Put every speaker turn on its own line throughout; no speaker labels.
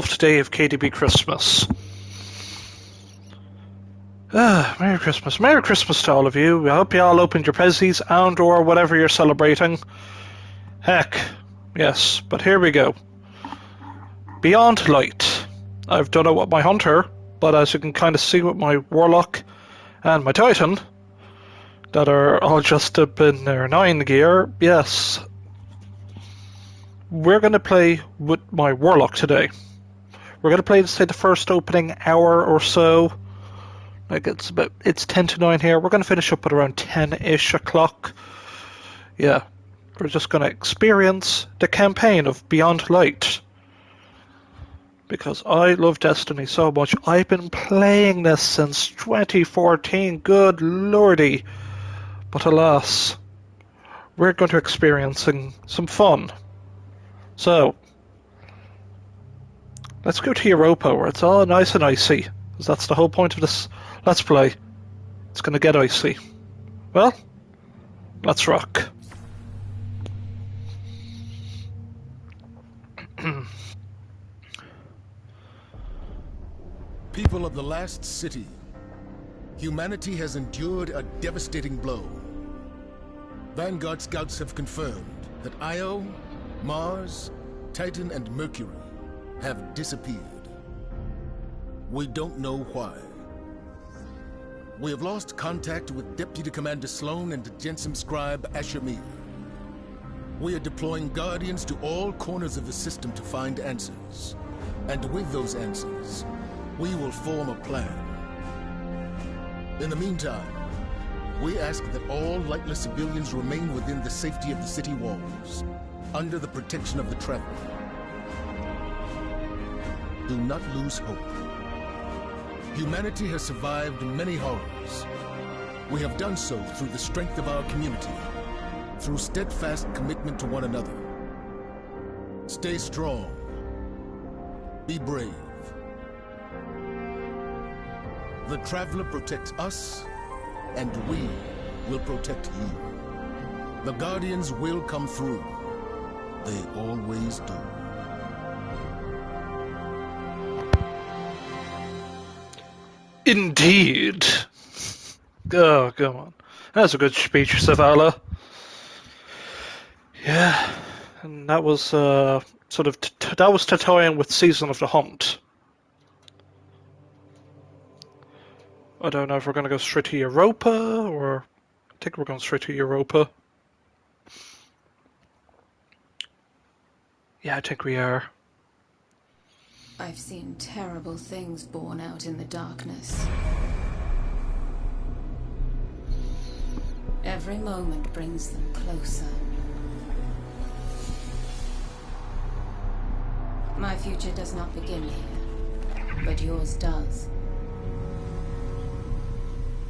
Day of KDB Christmas. Merry Christmas. Merry Christmas to all of you. I hope you all opened your prezzies and or whatever you're celebrating. Heck, yes, but here we go. Beyond Light. I've done it with my Hunter, but as you can kind of see with my Warlock and my Titan, that are all just up in their 9 gear, yes, we're going to play with my Warlock today. We're going to play, say, the first opening hour or so. Like it's 10 to 9 here. We're going to finish up at around 10-ish o'clock. Yeah, we're just going to experience the campaign of Beyond Light. Because I love Destiny so much. I've been playing this since 2014. Good lordy. But alas, we're going to experiencing some fun. So, let's go to Europa where it's all nice and icy. Because that's the whole point of this Let's Play. It's going to get icy. Well, let's rock.
People of the last city, humanity has endured a devastating blow. Vanguard scouts have confirmed that Io, Mars, Titan, and Mercury have disappeared. We don't know why. We have lost contact with Deputy Commander Sloan and Jensen Scribe Ashamir. We are deploying Guardians to all corners of the system to find answers. And with those answers, we will form a plan. In the meantime, we ask that all lightless civilians remain within the safety of the city walls, under the protection of the Traveler. Do not lose hope. Humanity has survived many horrors. We have done so through the strength of our community, through steadfast commitment to one another. Stay strong. Be brave. The Traveler protects us, and we will protect you. The Guardians will come through. They always do.
Indeed. Oh, come on. That's a good speech, Savala. Yeah, and that was sort of that was to tie in with Season of the Hunt. I don't know if we're going to go straight to Europa, or I think we're going straight to Europa. Yeah, I think we are.
I've seen terrible things born out in the darkness. Every moment brings them closer. My future does not begin here, but yours does.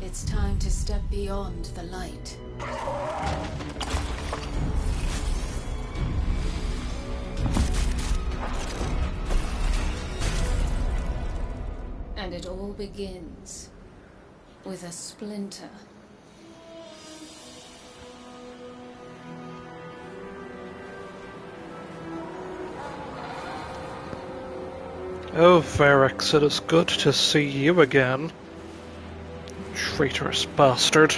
It's time to step beyond the light. And it all begins with a splinter.
Oh, Varix, it is good to see you again. Traitorous bastard.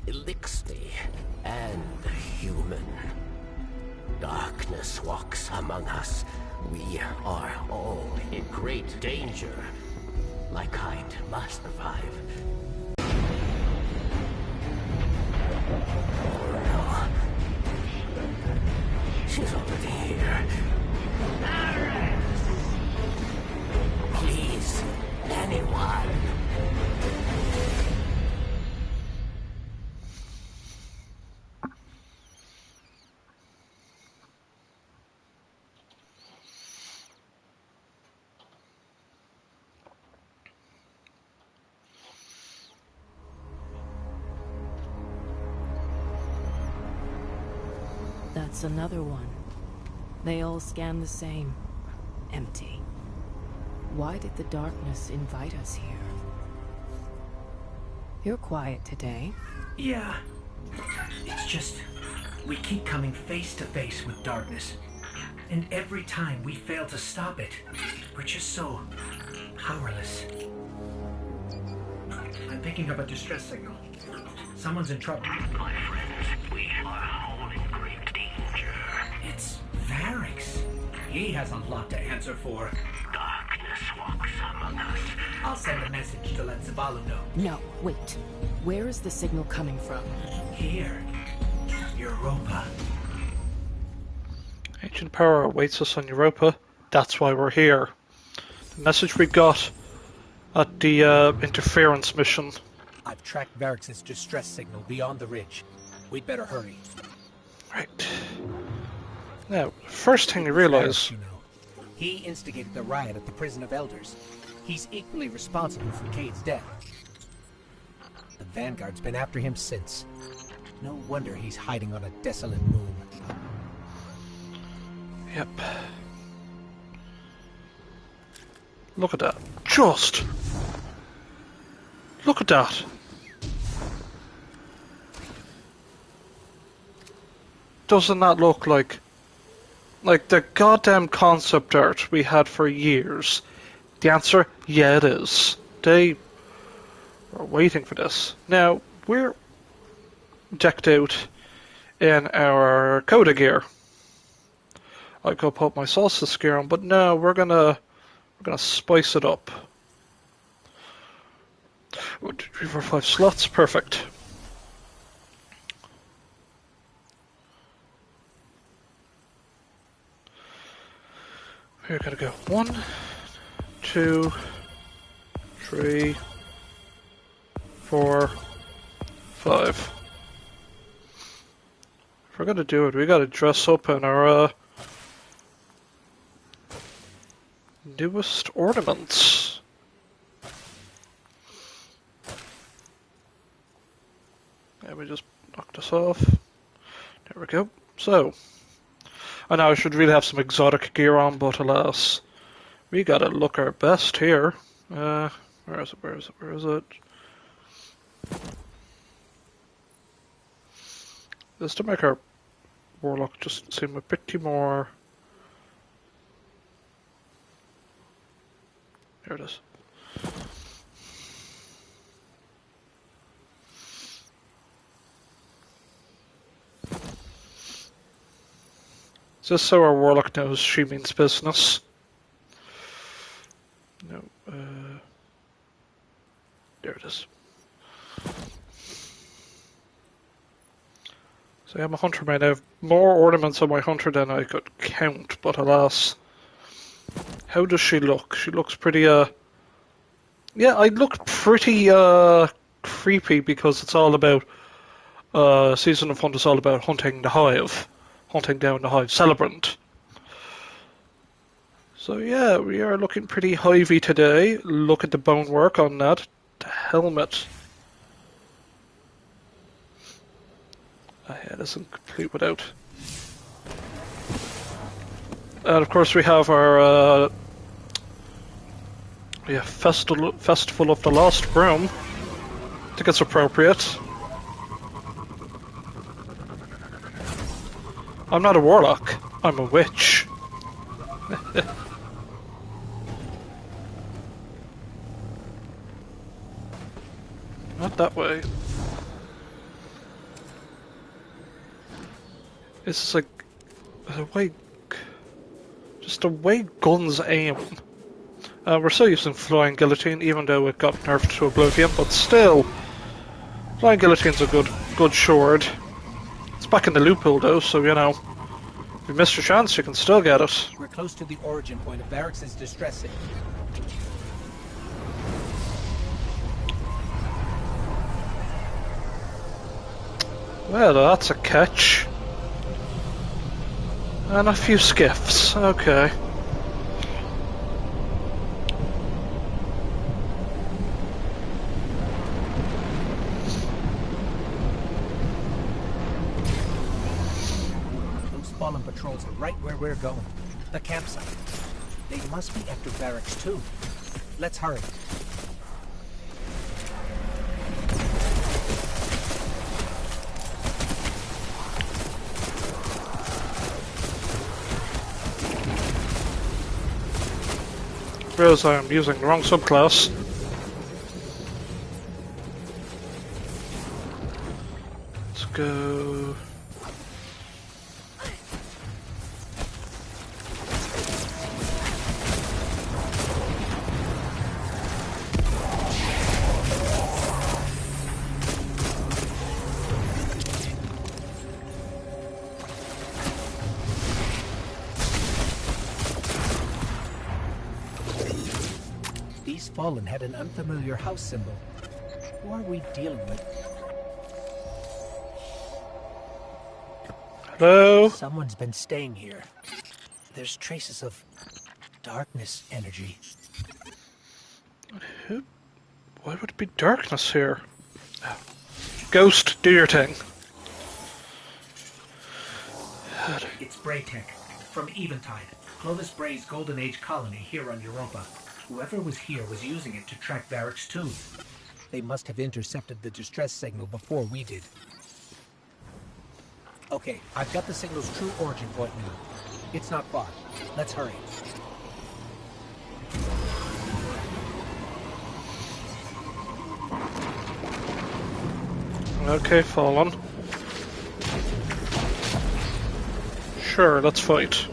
Elixir and human. Darkness walks among us. We are all in great danger. My kind must survive. Oh no. She's already here. Please, anyone.
That's another one. They all scan the same. Empty. Why did the darkness invite us here? You're quiet today.
Yeah. It's just... we keep coming face to face with darkness. And every time we fail to stop it, we're just so... powerless. I'm picking up a distress signal. Someone's in trouble.
My friends, we are all in great danger.
It's Varix. He has a lot to answer for.
Darkness walks among us.
I'll send a message to let Zabalu know.
No, wait. Where is the signal coming from?
Here. Europa.
Ancient power awaits us on Europa. That's why we're here. The message we got at the interference mission.
I've tracked Varix's distress signal beyond the ridge. We'd better hurry.
Right. Now, first thing you realise...
Varix, you know. He instigated the riot at the Prison of Elders. He's equally responsible for Cade's death. The Vanguard's been after him since. No wonder he's hiding on a desolate moon.
Yep. Look at that. Just... look at that. Doesn't that look like the goddamn concept art we had for years? The answer, yeah it is. They are waiting for this. Now, we're decked out in our Coda gear. I could put my solstice gear on, but no, we're gonna spice it up. 1, 2, 3, 4, 5 slots, perfect. We're gonna go 1, 2, 3, 4, 5. If we're gonna do it, we gotta dress up in our newest ornaments. Let me just knock this off. There we go. So, I know I should really have some exotic gear on, but alas, we gotta look our best here. Where is it? Where is it? Where is it? This to make our warlock just seem a bit more. There it is. Just so our warlock knows she means business. No, there it is. So I'm a hunter man. I have more ornaments on my hunter than I could count, but alas. How does she look? She looks pretty, yeah, I look pretty, creepy because it's all about, Season of Hunt is all about hunting the hive. Hunting down the hive celebrant. So yeah, we are looking pretty hivey today. Look at the bonework on that. The helmet. My head isn't complete without. And of course we have our Festival of the Lost Broom. I think it's appropriate. I'm not a warlock, I'm a witch. Not that way. It's like the way, just the way guns aim. We're still using flying guillotine, even though it got nerfed to oblivion, but still, flying guillotine's a good sword. It's back in the loophole though, so you know, if you missed your chance, you can still get it.
We're close to the origin point of Varix's distress signal.
Well, that's a catch. And a few skiffs, okay.
Fallen patrols are right where we're going. The campsite. They must be after barracks too. Let's hurry.
Realize I am using the wrong subclass. Let's go.
These Fallen had an unfamiliar house symbol. Who are we dealing with?
Hello?
Someone's been staying here. There's traces of darkness energy.
Why would it be darkness here? Ghost, do your thing.
It's Braytech, from Eventide, Clovis Bray's Golden Age colony here on Europa. Whoever was here was using it to track Barracks 2.
They must have intercepted the distress signal before we did. Okay, I've got the signal's true origin point now. It's not far. Let's hurry.
Okay, Fallen. Sure, let's fight.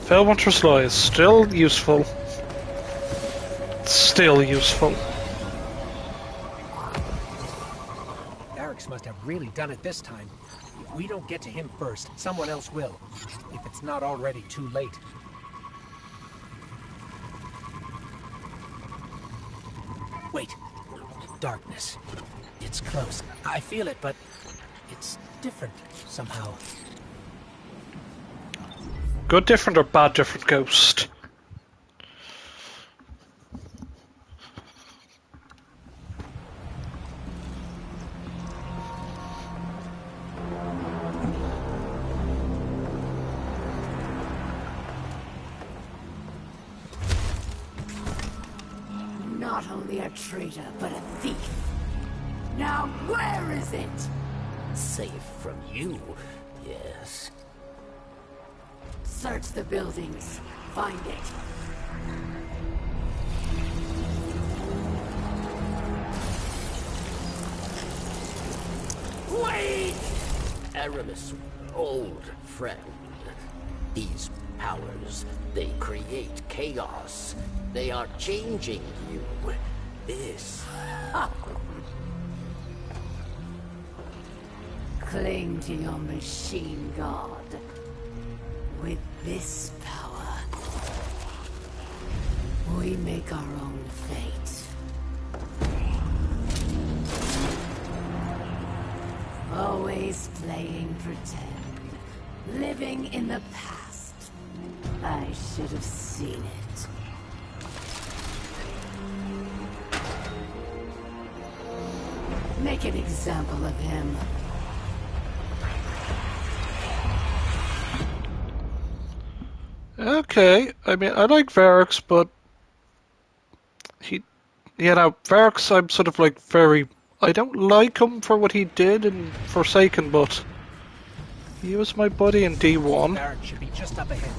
Felwinter's Law is still useful. Still useful.
Barracks must have really done it this time. If we don't get to him first, someone else will. If it's not already too late. Wait. Darkness. It's close. I feel it, but it's different somehow.
Good different or bad different ghost?
Not only a traitor, but a thief. Now where is it?
Safe from you, yes.
Search the buildings. Find it. Wait!
Aramis, old friend. These powers, they create chaos. They are changing you. This...
Cling to your machine god. With this power, we make our own fate. Always playing pretend. Living in the past. I should have seen it. Make an example of him.
Okay, I mean, I like Varix, but Varix, I'm sort of like very. I don't like him for what he did in Forsaken, but he was my buddy in D1.
Barracks should be just up ahead.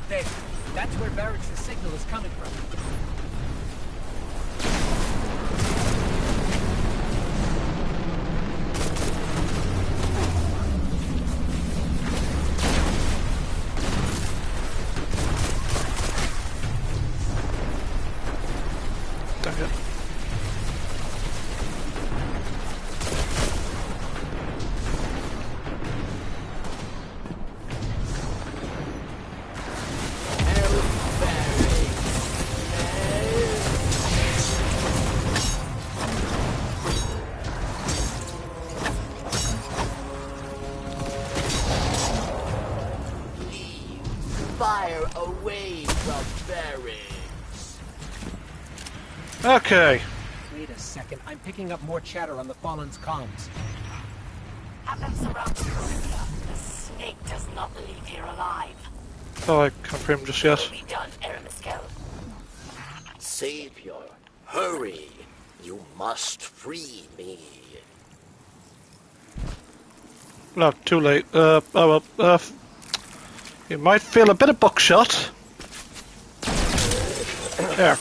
There, that's where Barracks' signal is coming from.
Dang it.
Fire away from barracks.
Okay.
Wait a second, I'm picking up more chatter on the Fallen's comms.
Have them surround the perimeter. The snake does not leave here alive.
Oh, I can't frame him just yet.
Be done, Aramiskel.
Savior, hurry. You must free me.
No, too late. You might feel a bit of buckshot. There.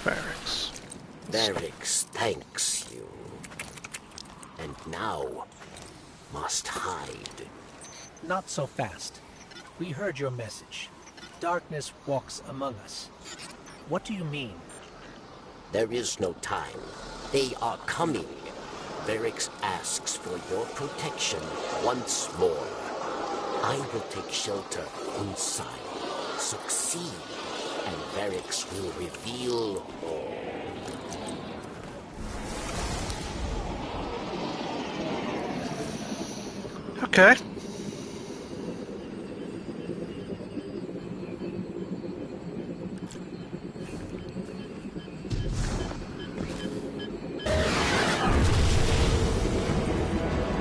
Barracks.
Barracks thanks you. And now must hide.
Not so fast. We heard your message. Darkness walks among us. What do you mean?
There is no time. They are coming. Varix asks for your protection once more. I will take shelter inside. Succeed, and Varix will reveal all.
Okay.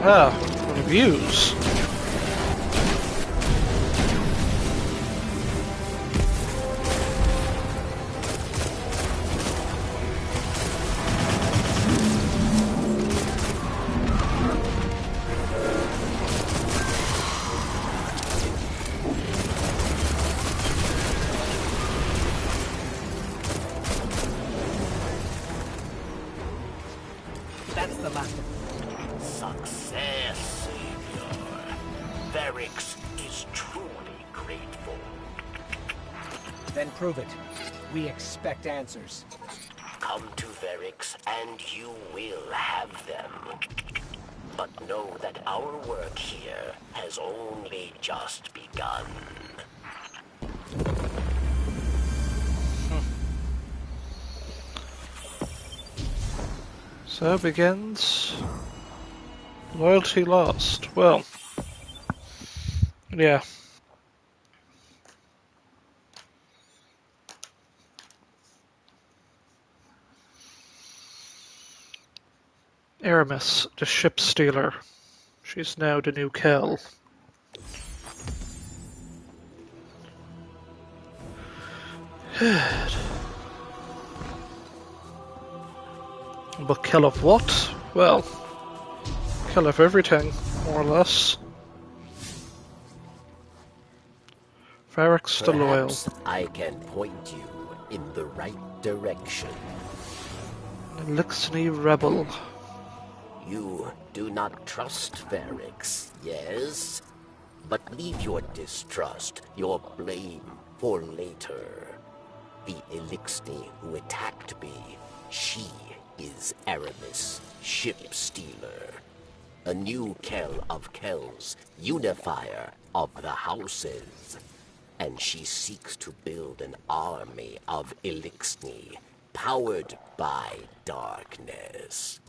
Ah, reviews.
That's the last of them.
Success, Savior. Varix is truly grateful.
Then prove it. We expect answers.
Come to Varix and you will have them. But know that our work here has only just begun.
So begins loyalty lost. Well, yeah. Aramis, the ship stealer. She's now the new Kel. But Kel of what? Well, Kel of everything, more or less. Varix the Loyal.
Perhaps I can point you in the right direction.
Elixni Rebel.
You do not trust Varix, yes? But leave your distrust, your blame, for later. The Elixni who attacked me, she is Aramis, ship stealer. A new Kel of Kells, unifier of the houses. And she seeks to build an army of Elixni, powered by darkness.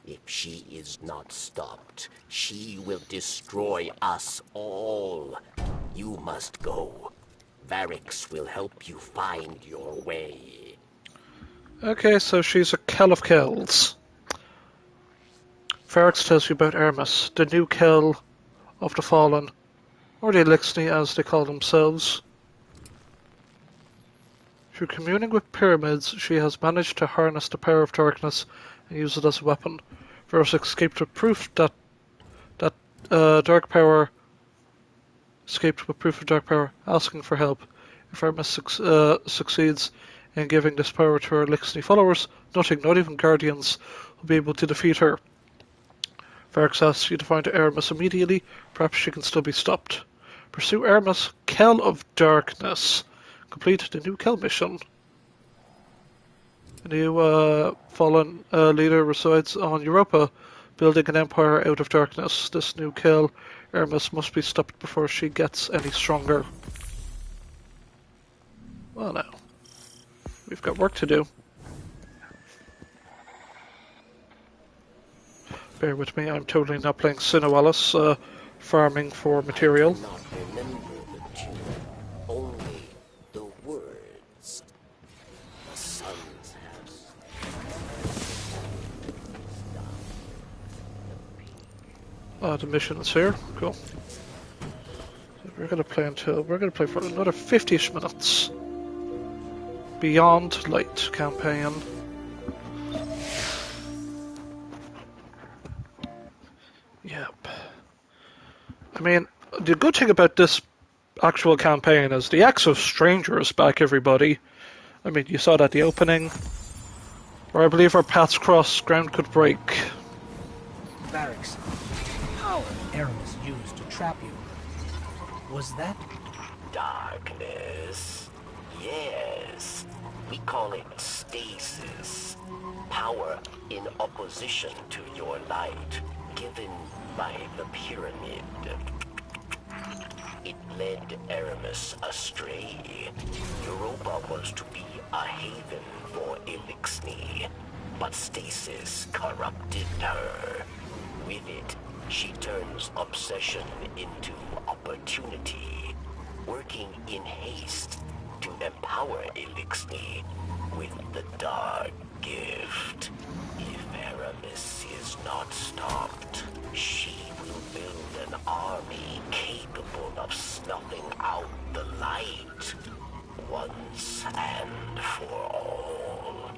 If she is not stopped, she will destroy us all. You must go. Varix will help you find your way.
Okay, so she's a Kel of Kells. Ferox tells you about Hermes, the new kill of the Fallen, or the Elixni as they call themselves. Through communing with pyramids, she has managed to harness the power of darkness and use it as a weapon. Ferox escaped with proof that dark power. Escaped with proof of dark power, asking for help. If Hermes succeeds in giving this power to her Elixni followers, nothing, not even Guardians, will be able to defeat her. Ferox asks you to find Hermes immediately. Perhaps she can still be stopped. Pursue Hermes, Kell of Darkness. Complete the new Kell mission. The new fallen leader resides on Europa, building an empire out of darkness. This new Kell, Hermes, must be stopped before she gets any stronger. Well now, we've got work to do. Bear with me, I'm totally not playing Sinawalis, farming for material.
Not remember the tune, only the words. The sun's house.
The mission is here. Cool. We're gonna play for another 50-ish minutes. Beyond Light campaign. Yep. I mean, the good thing about this actual campaign is the Axe of Strangers back, everybody. I mean, you saw that at the opening, where I believe our paths cross, ground could break.
Varix, how Aramis used to trap you? Was that
Darkness. Yes. We call it stasis. Power in opposition to your light, given by the pyramid. It led Aramis astray. Europa was to be a haven for Elixni, but stasis corrupted her. With it, she turns obsession into opportunity, working in haste to empower Elixni with the dark gift. If Aramis is not stopped, she will build an army capable of snuffing out the light once and for all.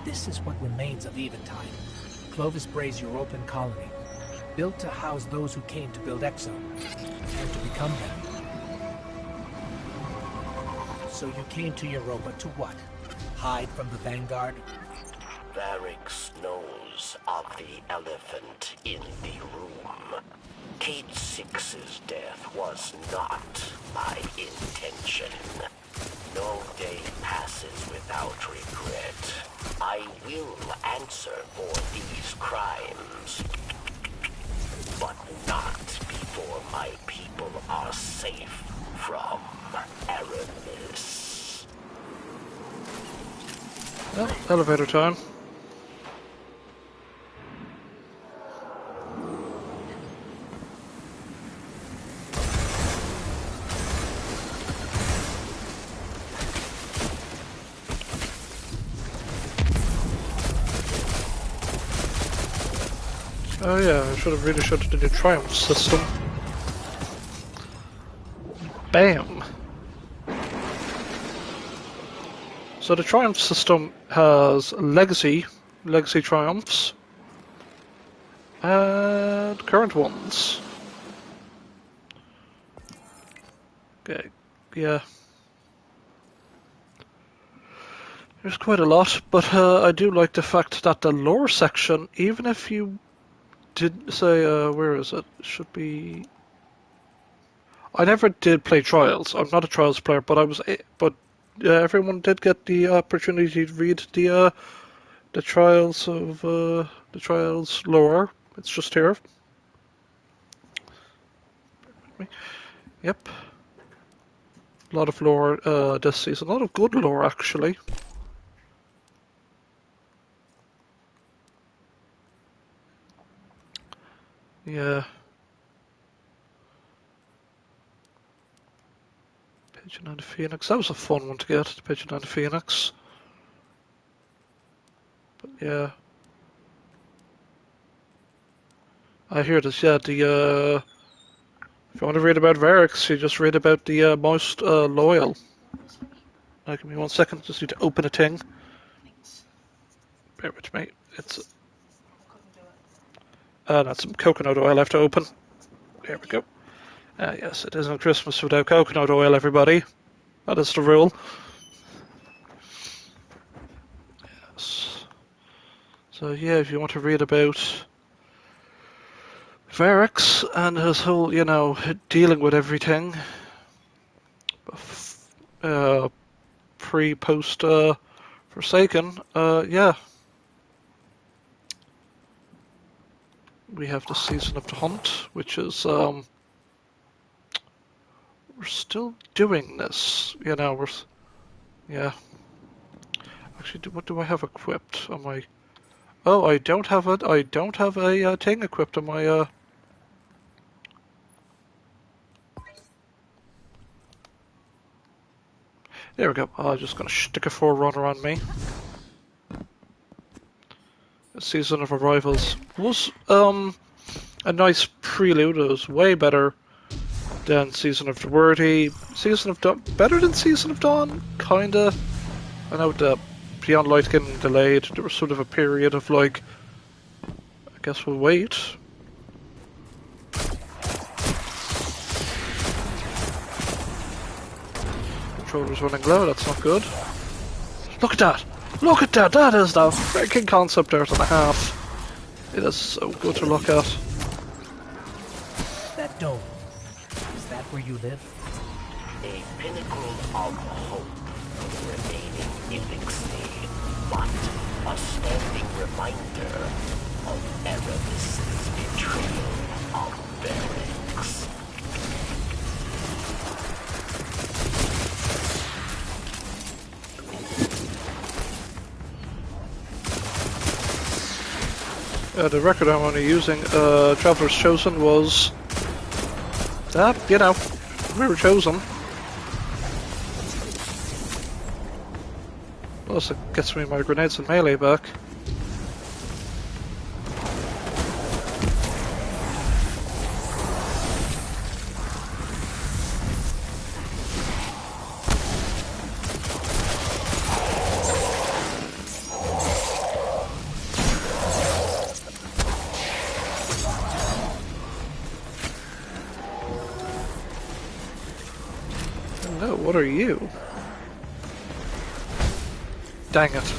This is what remains of Eventide, Clovis Bray's European colony, built to house those who came to build Exo, and to become them. So you came to Europa to what? Hide from the Vanguard?
Varix knows of the elephant in the room. Kate Six's death was not my intention. No day passes without regret. I will answer for these crimes, but not before my people are safe from Aramis.
Well, elevator time. Oh yeah, I should have really showed the new Triumph system. Bam! So the Triumph system has Legacy Triumphs, and current ones. Okay, yeah. There's quite a lot, but I do like the fact that the lore section, even if you did say, where is it? Should be. I never did play Trials. I'm not a Trials player, but everyone did get the opportunity to read the Trials of the Trials lore. It's just here. Yep. A lot of lore this season. A lot of good lore, actually. Yeah. Pigeon and the Phoenix. That was a fun one to get, the Pigeon and the Phoenix. Yeah. I hear this, yeah, if you want to read about Varix, you just read about the most loyal. Give me 1 second, just need to open a thing. Bear with me. It's that's some coconut oil I have to open. There we go. Yes, it isn't Christmas without coconut oil, everybody. That is the rule. Yes. So yeah, if you want to read about Varix and his whole, dealing with everything, pre-post Forsaken, yeah. We have the Season of the Hunt, which is, we're still doing this, yeah. Actually, what do I have equipped on my, oh, I don't have a thing equipped on my, there we go. I'm just gonna stick a Forerunner on me. The Season of Arrivals was, a nice prelude. It was way better than Season of the Worthy. Season of Dawn, better than Season of Dawn, kinda. I know the Beyond Light getting delayed. There was sort of a period of like, I guess we'll wait. Controller's running low. That's not good. Look at that! Look at that! That is the freaking concept art and a half. It is so good to look at.
That dome. Is that where you live?
A pinnacle of hope, remaining elixir, but a standing reminder of Erebus's betrayal of Varix.
The record I'm only using, Traveler's Chosen, was we were chosen. Plus, it gets me my grenades and melee back. No, what are you? Dang it.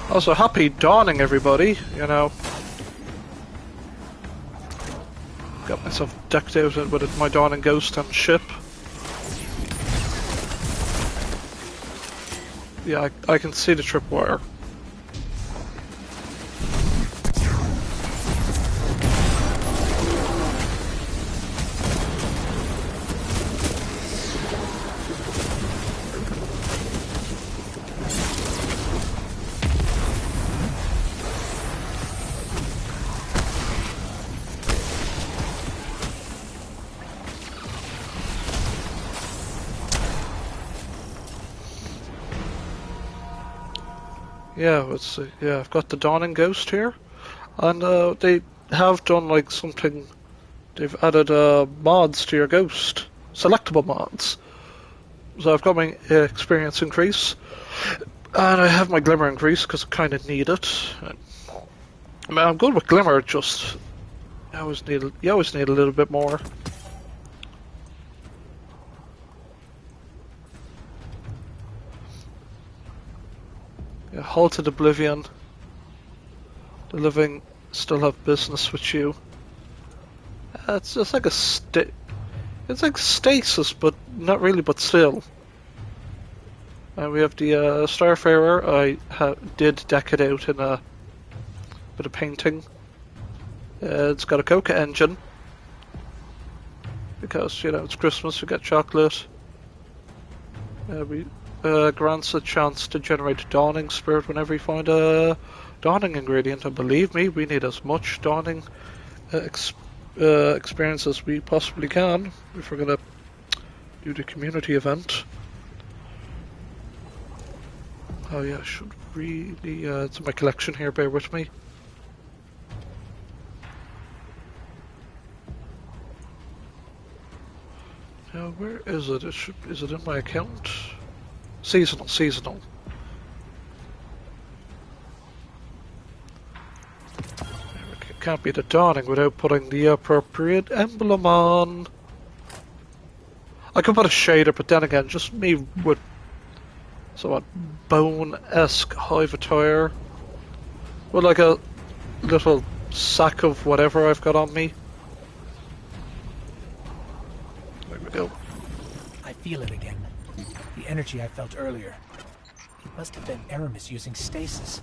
Also, happy dawning, everybody, Got myself decked out with my Dawning Ghost and ship. Yeah, I can see the tripwire. Yeah, let's see. Yeah, I've got the Dawning Ghost here, and they have done like something. They've added mods to your Ghost, selectable mods. So I've got my experience increase, and I have my Glimmer increase because I kind of need it. I mean, I'm good with Glimmer. Just you always need a little bit more. Yeah, Halted Oblivion. The living still have business with you. It's just like it's like stasis, but not really, but still. And we have the Starfarer. I did deck it out in a bit of painting. It's got a Coca engine. because, you know, it's Christmas, we get chocolate. We grants a chance to generate Dawning Spirit whenever you find a Dawning ingredient, and believe me, we need as much Dawning experience as we possibly can if we're going to do the community event. Oh yeah, I should really... it's in my collection here, bear with me. Now, where is it? Is it in my account? Seasonal. It can't be the Dawning without putting the appropriate emblem on. I could put a shader, but then again, just me with somewhat bone-esque hive attire. With like a little sack of whatever I've got on me. There we go.
I feel it again. The energy I felt earlier. It must have been Aramis using stasis.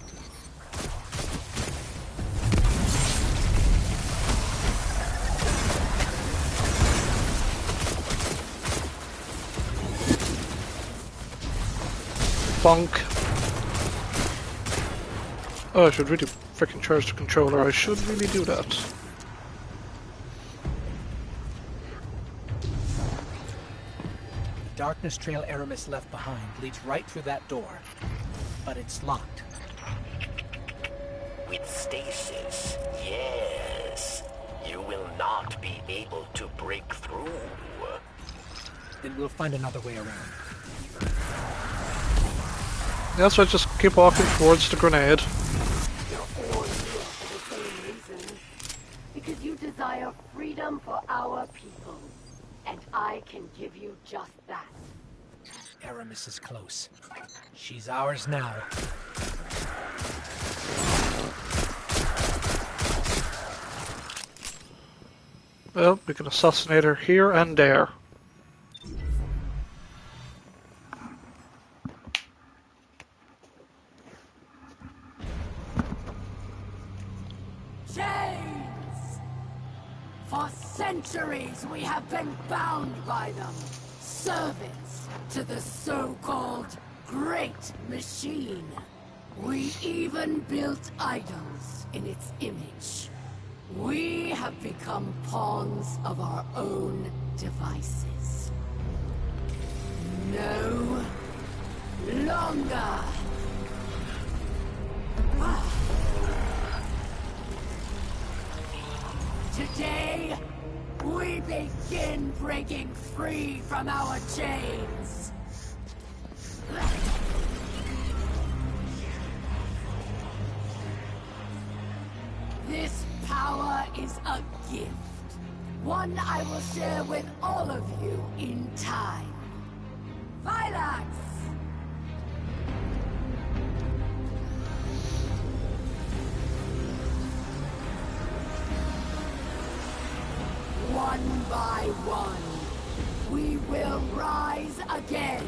Bonk. Oh, I should really freaking charge the controller. I should really do that.
The darkness trail Aramis left behind leads right through that door. But it's locked.
With stasis, yes. You will not be able to break through.
Then we'll find another way around.
Yeah, so I just keep walking towards the grenade.
You're all here for the same reason. Because you desire freedom for our people. And I can give you just that.
Aramis is close. She's ours now.
Well, we can assassinate her here and there.
Chains! For centuries we have been bound by them. Servants to the so-called Great Machine. We even built idols in its image. We have become pawns of our own devices. No longer. Today, we begin breaking free from our chains. This power is a gift. One I will share with all of you in time. Vilax! One by one, we will rise again.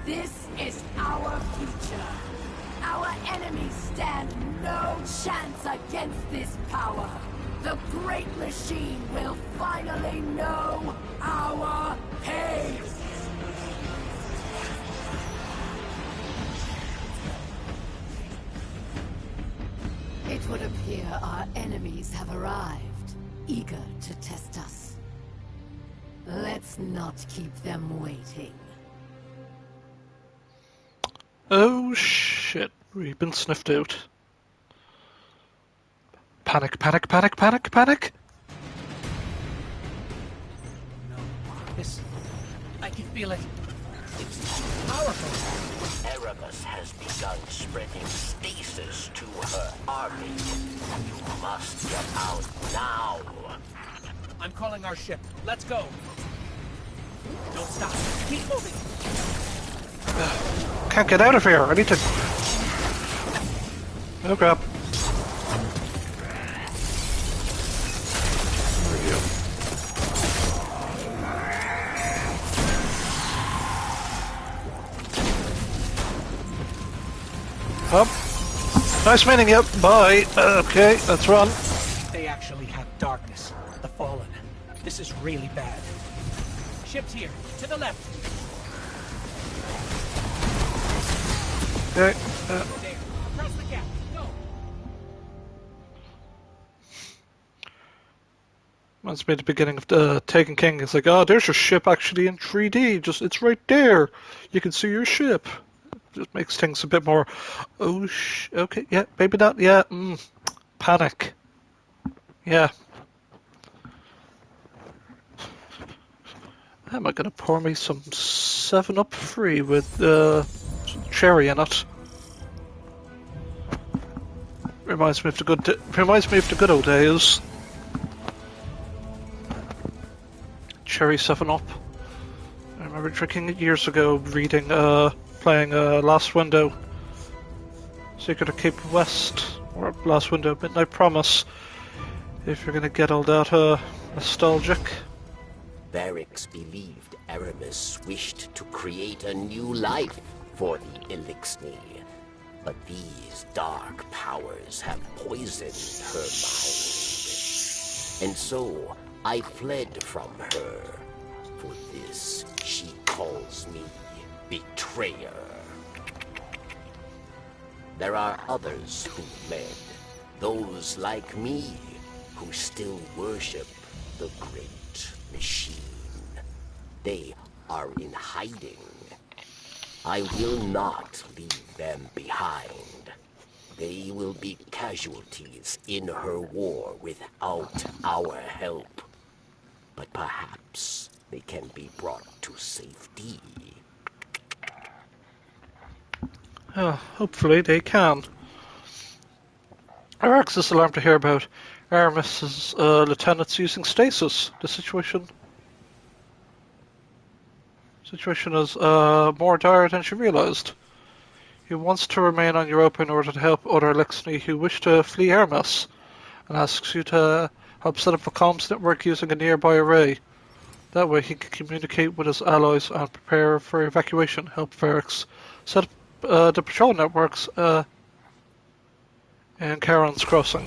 This is our future. Our enemies stand no chance against this power. The Great Machine will finally know our pain! It would appear our enemies have arrived, eager to test us. Let's not keep them waiting.
Oh shit, we've been sniffed out. Panic, panic, panic, panic, panic!
No, this... I can feel it. It's powerful.
Aramis has begun spreading stasis to her army. You must get out now.
I'm calling our ship. Let's go. Don't stop. Keep moving.
Can't get out of here. I need to... Oh crap. There we go. Nice meeting you. Bye. Okay, let's run.
They actually have darkness. The Fallen. This is really bad. Ships here, to the left.
Okay.
There, across the gap. Go.
Reminds me at the beginning of the Taken King. It's like, oh, there's your ship actually in 3D. Just it's right there. You can see your ship. Just makes things a bit more. Oh, okay, yeah, maybe not. Yeah, panic. Yeah. Am I gonna pour me some 7-Up free with cherry in it? Reminds me of the good old days. Cherry 7-Up. I remember drinking it years ago, reading, playing Last Window, Secret of Cape West, or Last Window, Midnight Promise, if you're gonna get all that nostalgic.
Varix believed Aramis wished to create a new life for the Elixni, but these dark powers have poisoned her mind. And so, I fled from her. For this, she calls me betrayer. There are others who fled, those like me, who still worship the great machine. They are in hiding. I will not leave them behind. They will be casualties in her war without our help. But perhaps they can be brought to safety.
Hopefully they can. Arax is alarmed to hear about Aramis's lieutenants using stasis. The situation is more dire than she realized. He wants to remain on Europa in order to help other Elixni who wish to flee Aramis, and asks you to help set up a comms network using a nearby array. That way he can communicate with his allies and prepare for evacuation. Help Varix set up the patrol networks in Charon's Crossing.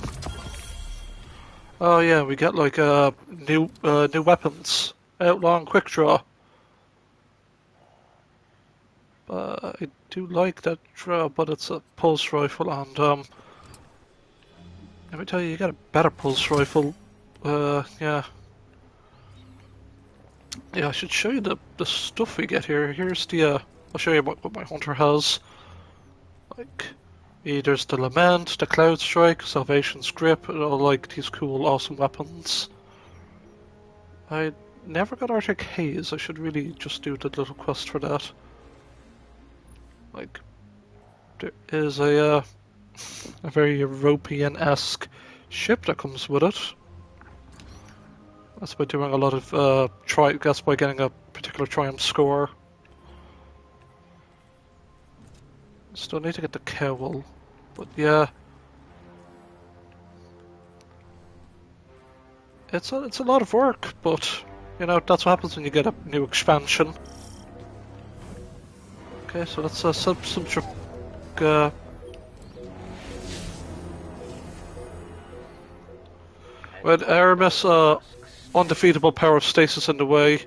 Oh yeah, we get like new weapons. Outlaw and Quick Draw. I do like that draw, but it's a pulse rifle, and let me tell you, you get a better pulse rifle. Yeah. Yeah, I should show you the stuff we get here. Here's the I'll show you what my hunter has. Like, there's the Lament, the Cloud Strike, Salvation's Grip, and all like these cool, awesome weapons. I never got Arctic Haze. I should really just do the little quest for that. Like, there is a very European-esque ship that comes with it. That's by doing a lot of that's by getting a particular triumph score. Still need to get the cowl, but yeah, it's a lot of work. But you know, that's what happens when you get a new expansion. Okay, so let's subtract. With Aramis, undefeatable power of stasis in the way,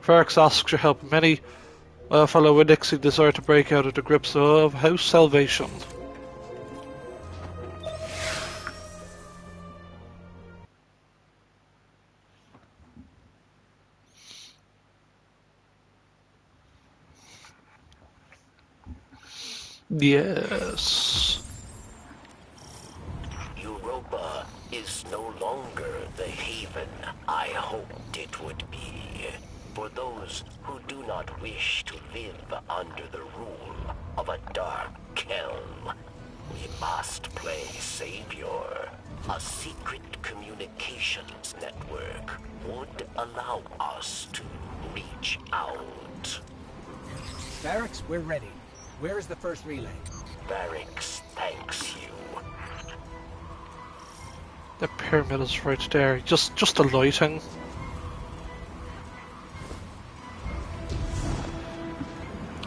Varix asks your help. Many fellow Elixni desire to break out of the grips of House Salvation. Yes.
Europa is no longer the haven I hoped it would be. For those who do not wish to live under the rule of a dark Kelm, we must play savior. A secret communications network would allow us to reach out.
Varix, we're ready. Where is the first relay?
Varix thanks you.
The pyramid is right there. Just the lighting.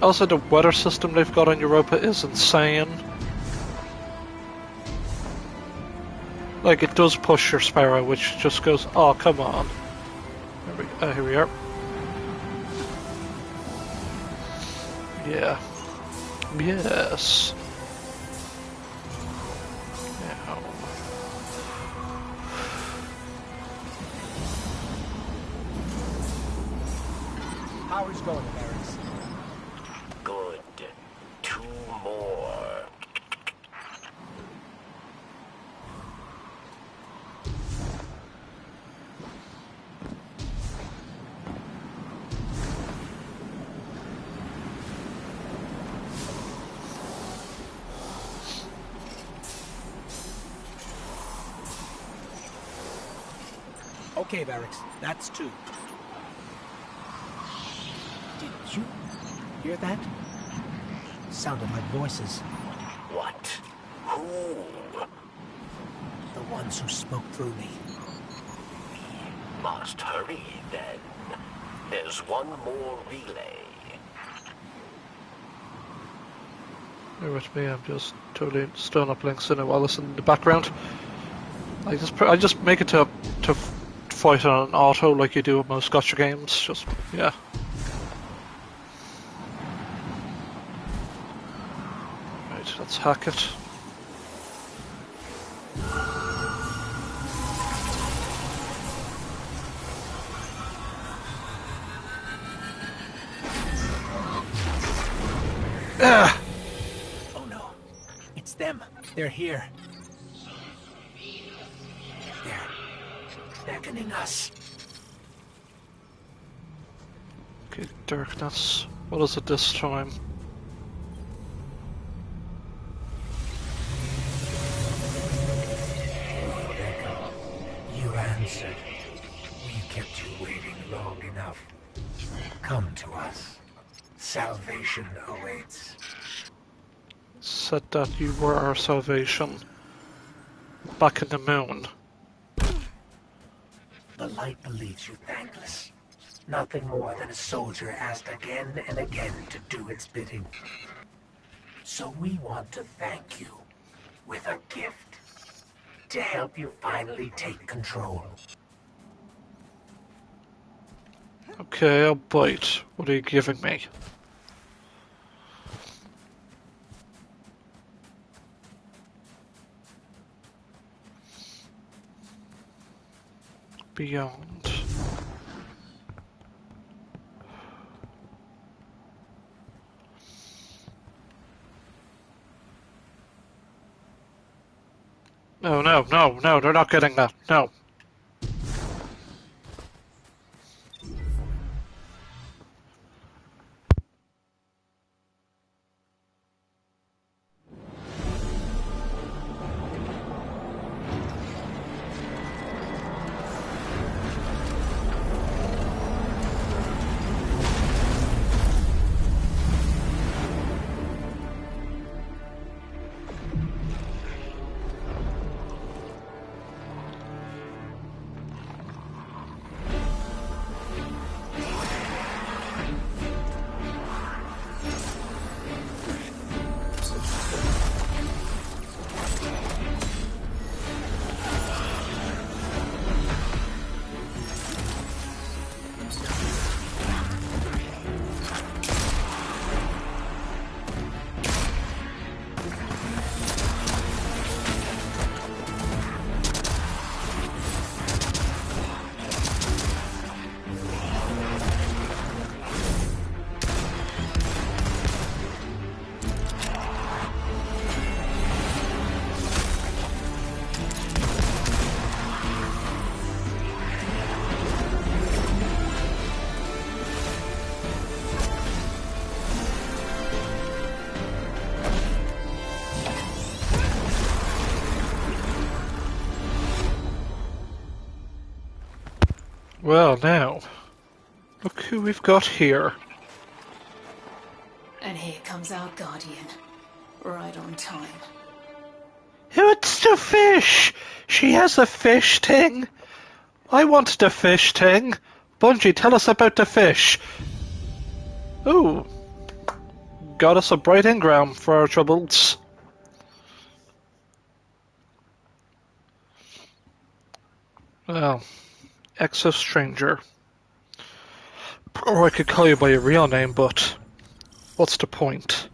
Also, the weather system they've got on Europa is insane. Like, it does push your Sparrow, which just goes, oh, come on. Here we are. Yeah. Yes. Now.
Power's going, Barracks.
Good. 2 more.
Okay, Barracks, that's 2. Did you hear that? Sounded like voices.
What? Who?
The ones who spoke through me.
Must hurry, then. There's one more relay.
Bear with me, I'm just totally stone up links in it while it's in the background. I just make it to fight on an auto like you do with most gotcha games. Just, yeah. Right, let's hack it. Ah!
Oh no, it's them. They're here. They're beckoning us.
Okay, darkness. What is it this time?
You answered. We kept you waiting long enough. Come to us. Salvation awaits.
Said that you were our salvation. Back in the moon.
The light believes you thankless. Nothing more than a soldier asked again and again to do its bidding. So we want to thank you with a gift to help you finally take control.
Okay, I'll bite. What are you giving me? Beyond. No, they're not getting that. No. Well, now, look who we've got here.
And here comes our guardian. Right on time.
It's the fish! She has a fish thing! I want the fish thing! Bungie, tell us about the fish! Ooh. Got us a bright engram for our troubles. Well, Exo-Stranger. Or I could call you by your real name, but what's the point?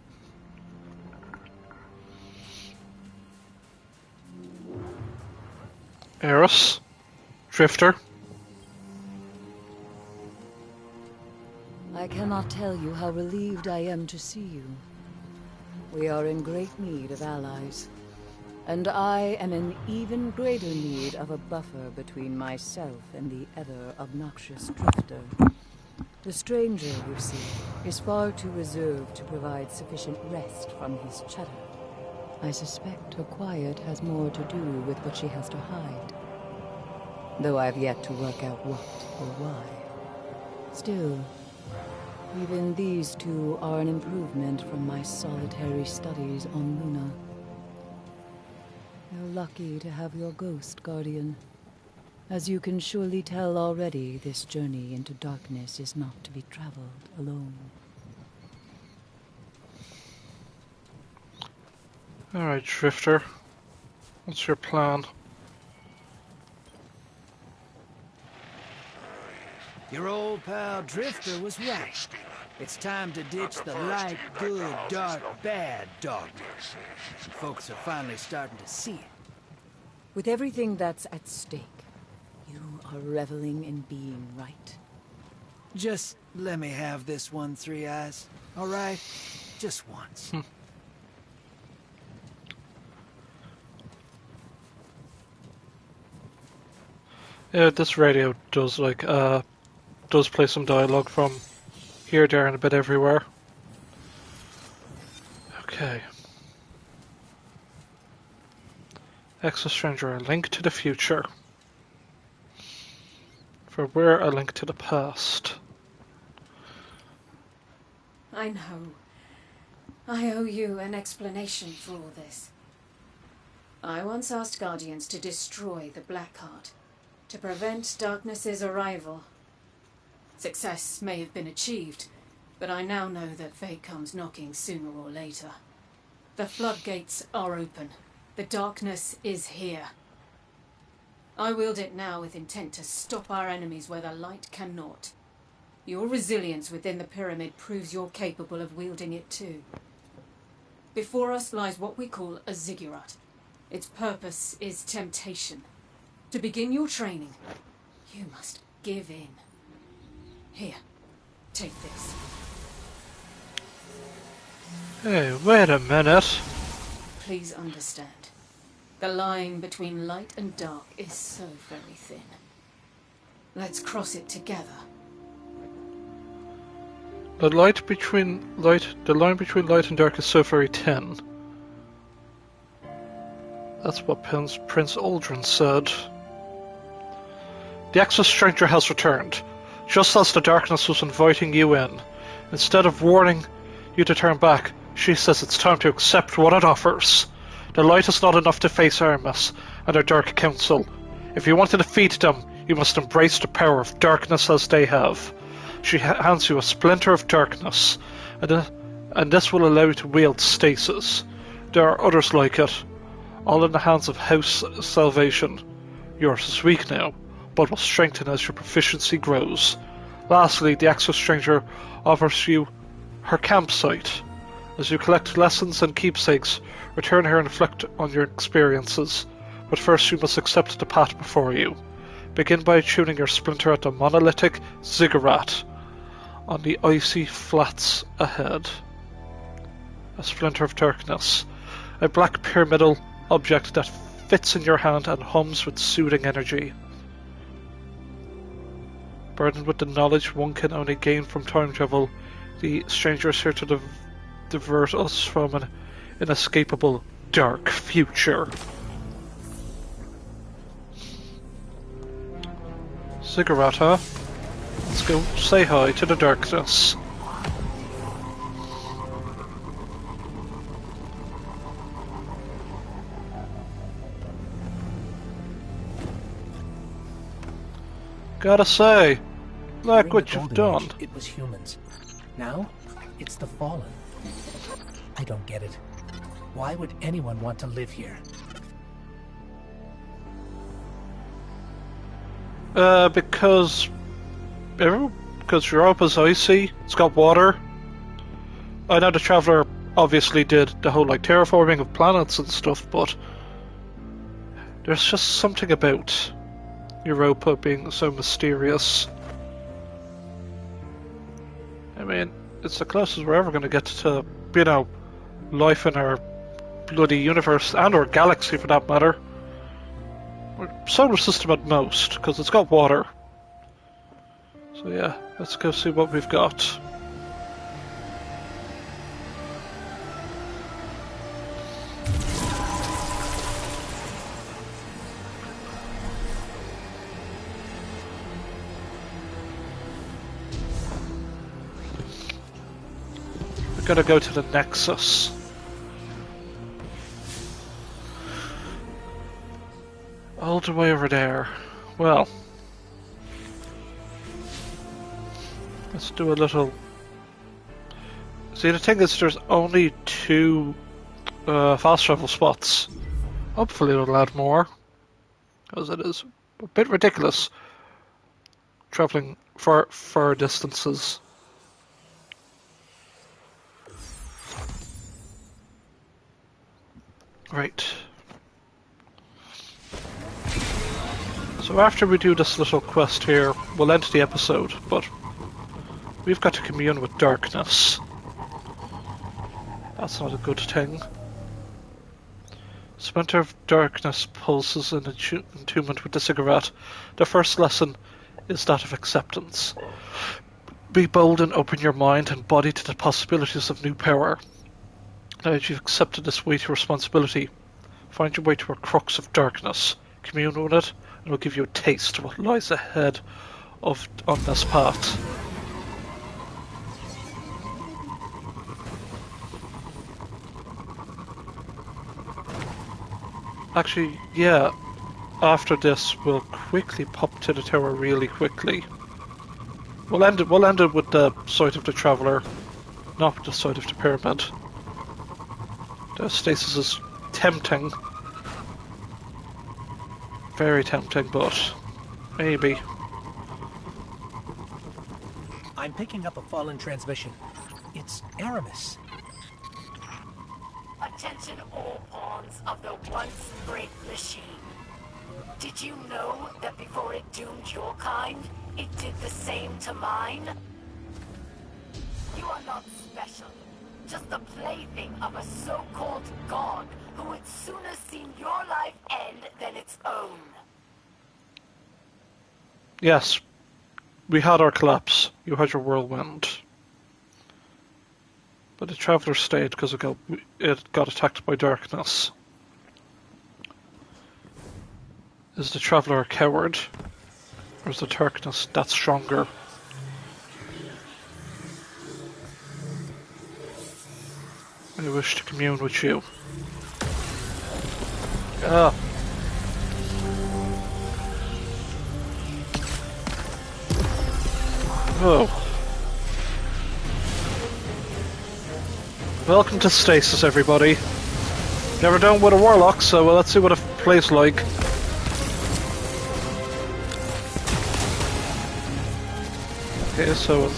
Eris? Drifter?
I cannot tell you how relieved I am to see you. We are in great need of allies. And I am in even greater need of a buffer between myself and the ever obnoxious Drifter. The stranger, you see, is far too reserved to provide sufficient rest from his chatter. I suspect her quiet has more to do with what she has to hide. Though I've yet to work out what or why. Still, even these two are an improvement from my solitary studies on Luna. You're lucky to have your ghost, Guardian. As you can surely tell already, this journey into darkness is not to be traveled alone.
Alright, Drifter. What's your plan?
Your old pal Drifter was right. It's time to ditch the light, good, dark, bad darkness. And folks are finally starting to see it.
With everything that's at stake, you are reveling in being right.
Just let me have this one, Three Eyes. All right? Just once.
Yeah, this radio does does play some dialogue from here, there, and a bit everywhere. Okay. Exo-Stranger, a link to the future. For we're a link to the past.
I know. I owe you an explanation for all this. I once asked Guardians to destroy the Blackheart, to prevent Darkness's arrival. Success may have been achieved, but I now know that fate comes knocking sooner or later. The floodgates are open. The darkness is here. I wield it now with intent to stop our enemies where the light cannot. Your resilience within the pyramid proves you're capable of wielding it too. Before us lies what we call a ziggurat. Its purpose is temptation. To begin your training, you must give in. Here, take this.
Hey, wait a minute.
Please understand. The line between light and dark is so very thin. Let's cross it together.
The line between light and dark is so very thin. That's what Prince Aldrin said. The Exo-Stranger has returned, just as the darkness was inviting you in. Instead of warning you to turn back, she says it's time to accept what it offers. The light is not enough to face Artemis and her Dark Council. If you want to defeat them, you must embrace the power of darkness as they have. She hands you a splinter of darkness, and this will allow you to wield stasis. There are others like it, all in the hands of House Salvation. Yours is weak now, but will strengthen as your proficiency grows. Lastly, the Exo-Stranger offers you her campsite. As you collect lessons and keepsakes, return here and reflect on your experiences. But first you must accept the path before you. Begin by tuning your splinter at the monolithic ziggurat on the icy flats ahead. A splinter of darkness. A black pyramidal object that fits in your hand and hums with soothing energy. Burdened with the knowledge one can only gain from time travel, the stranger is here to divert us from an inescapable dark future. Ziggurat, huh? Let's go say hi to the darkness. Gotta say, look what you've done.
It was humans. Now, it's the Fallen. I don't get it. Why would anyone want to live here?
Because Europa's icy, it's got water. I know the Traveller obviously did the whole like terraforming of planets and stuff, but there's just something about Europa being so mysterious. I mean, it's the closest we're ever going to get to, you know, life in our bloody universe and our galaxy for that matter. Or solar system at most, because it's got water. So yeah, let's go see what we've got. We're gonna go to the Nexus. All the way over there. Well, let's do a little... See, the thing is, there's only 2 fast travel spots. Hopefully it'll add more, because it is a bit ridiculous traveling far distances. Right. So after we do this little quest here, we'll end the episode, but we've got to commune with darkness. That's not a good thing. Splinter of darkness pulses in attunement with the cigarette. The first lesson is that of acceptance. Be bold and open your mind and body to the possibilities of new power. Now that you've accepted this weighty responsibility, find your way to a crux of darkness, commune with it, and it will give you a taste of what lies ahead on this path. Actually, yeah, after this we'll quickly pop to the tower really quickly. We'll end it with the site of the Traveller, not with the site of the Pyramid. The stasis is tempting. Very tempting, but maybe.
I'm picking up a fallen transmission. It's Aramis.
Attention all pawns of the once great machine. Did you know that before it doomed your kind, it did the same to mine? You are not special. Just the plaything of a so-called god who would sooner see your life end than its own.
Yes, we had our collapse. You had your whirlwind. But the Traveller stayed because it got attacked by darkness. Is the Traveller a coward? Or is the darkness that stronger? I wish to commune with you. Ah. Oh. Welcome to Stasis, everybody. Never done with a Warlock, so let's see what it plays like. Okay, so...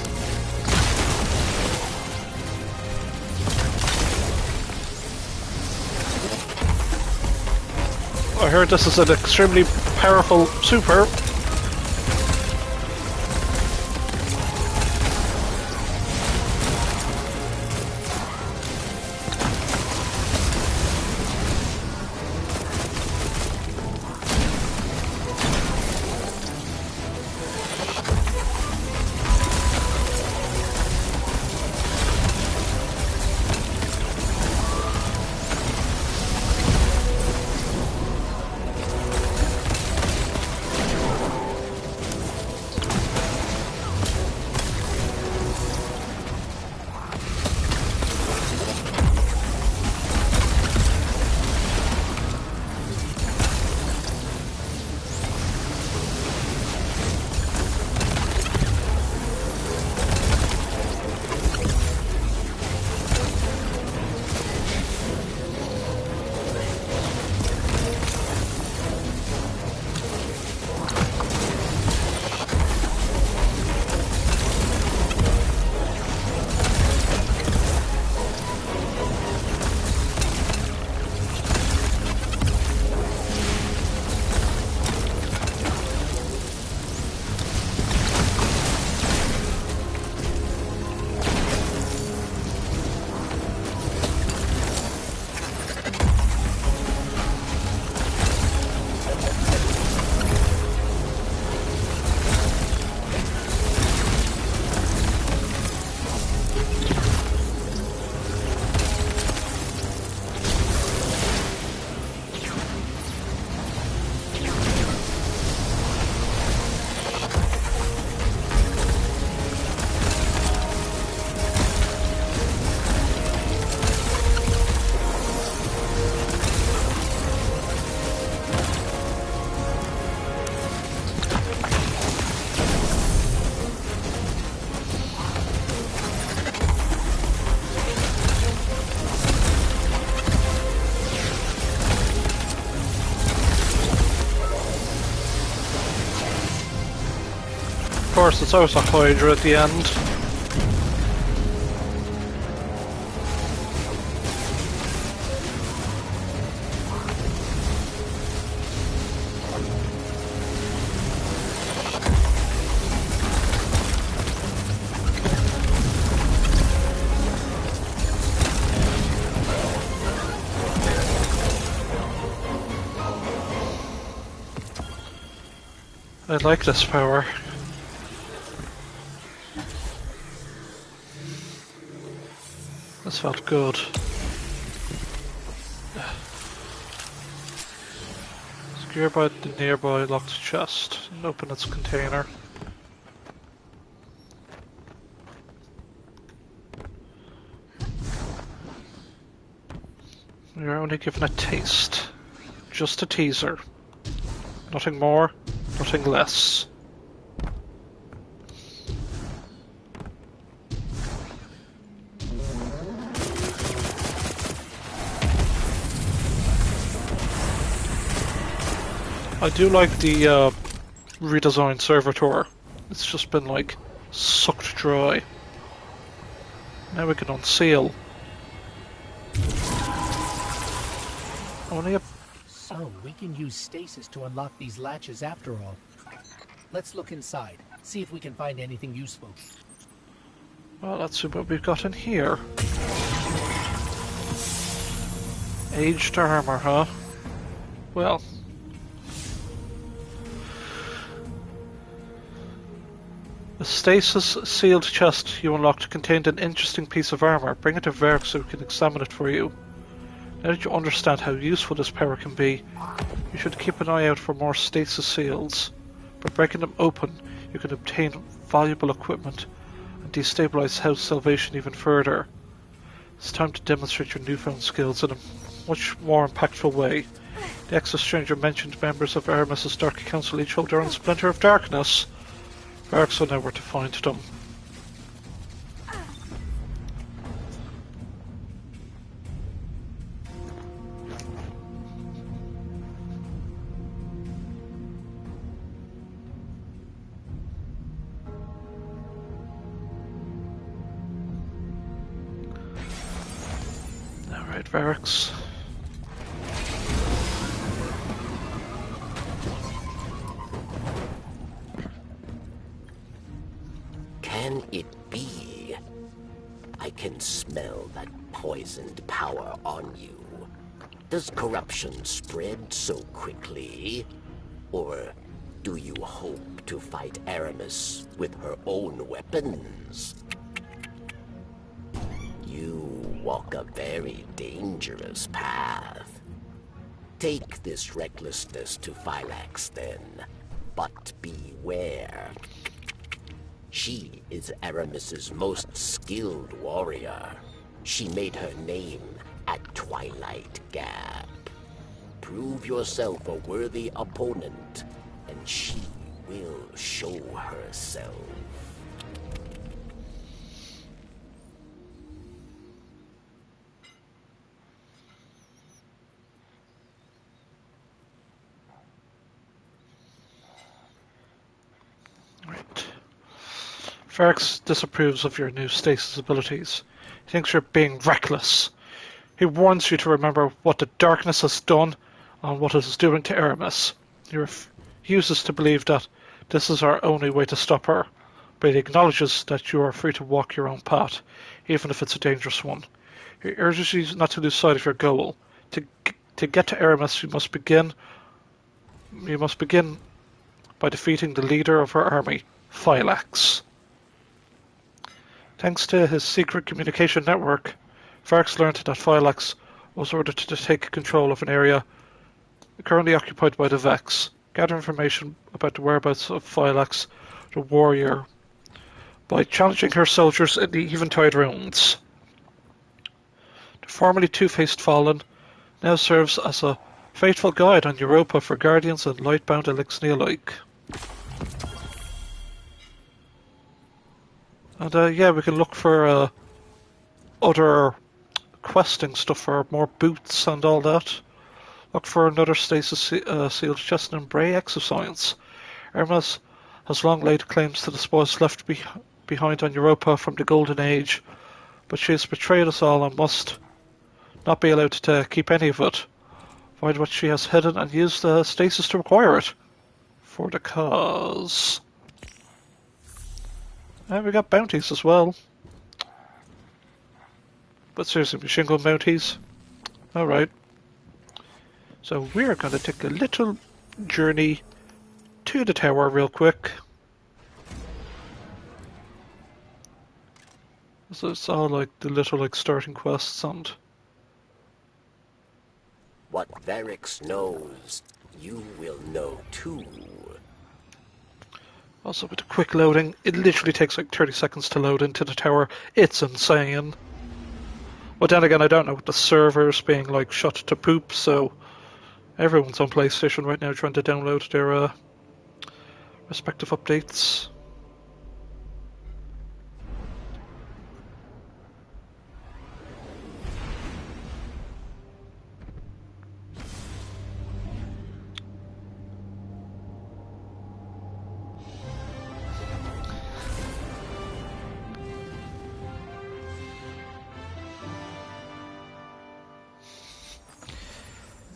I heard this is an extremely powerful super. course, it's always a Hydra at the end. I like this power. This felt good. Secure by the nearby locked chest and open its container. You're only given a taste. Just a teaser. Nothing more, nothing less. I do like the redesigned servitor. It's just been like sucked dry. Now we can unseal. Only a...
So, we can use stasis to unlock these latches after all. Let's look inside, see if we can find anything useful.
Well, let's see what we've got in here. Aged armor, huh? Well... The stasis sealed chest you unlocked contained an interesting piece of armor. Bring it to Verk so we can examine it for you. Now that you understand how useful this power can be, you should keep an eye out for more stasis seals. By breaking them open, you can obtain valuable equipment and destabilize House Salvation even further. It's time to demonstrate your newfound skills in a much more impactful way. The ex-stranger mentioned members of Aramis' Dark Council each hold their own splinter of darkness. Verks will know where to find them. Alright, Verks.
Can it be? I can smell that poisoned power on you. Does corruption spread so quickly? Or do you hope to fight Aramis with her own weapons? You walk a very dangerous path. Take this recklessness to Phylax then, but beware. She is Aramis's most skilled warrior. She made her name at Twilight Gap. Prove yourself a worthy opponent, and she will show herself.
Right. Verks disapproves of your new stasis abilities. He thinks you're being reckless. He warns you to remember what the darkness has done and what it is doing to Aramis. He refuses to believe that this is our only way to stop her, but he acknowledges that you are free to walk your own path, even if it's a dangerous one. He urges you not to lose sight of your goal. To get to Aramis, you must begin by defeating the leader of her army, Phylax. Thanks to his secret communication network, Verks learned that Phylax was ordered to take control of an area currently occupied by the Vex. Gather information about the whereabouts of Phylax, the warrior, by challenging her soldiers in the Eventide Ruins. The formerly two-faced Fallen now serves as a faithful guide on Europa for Guardians and Lightbound Elixir alike. And yeah, we can look for other questing stuff for more boots and all that. Look for another stasis sealed chest and Bray exoscience. Hermes has long laid claims to the spoils left behind on Europa from the Golden Age, but she has betrayed us all and must not be allowed to keep any of it. Find what she has hidden and use the stasis to acquire it. For the cause. And we got bounties as well. But seriously, machine gun bounties. Alright. So we're going to take a little journey to the tower real quick. So it's all like the little like starting quests and...
What Varix knows, you will know too.
Also with the quick loading, it literally takes like 30 seconds to load into the tower. It's insane. But then again, I don't know, with the servers being like shut to poop, so everyone's on PlayStation right now trying to download their respective updates.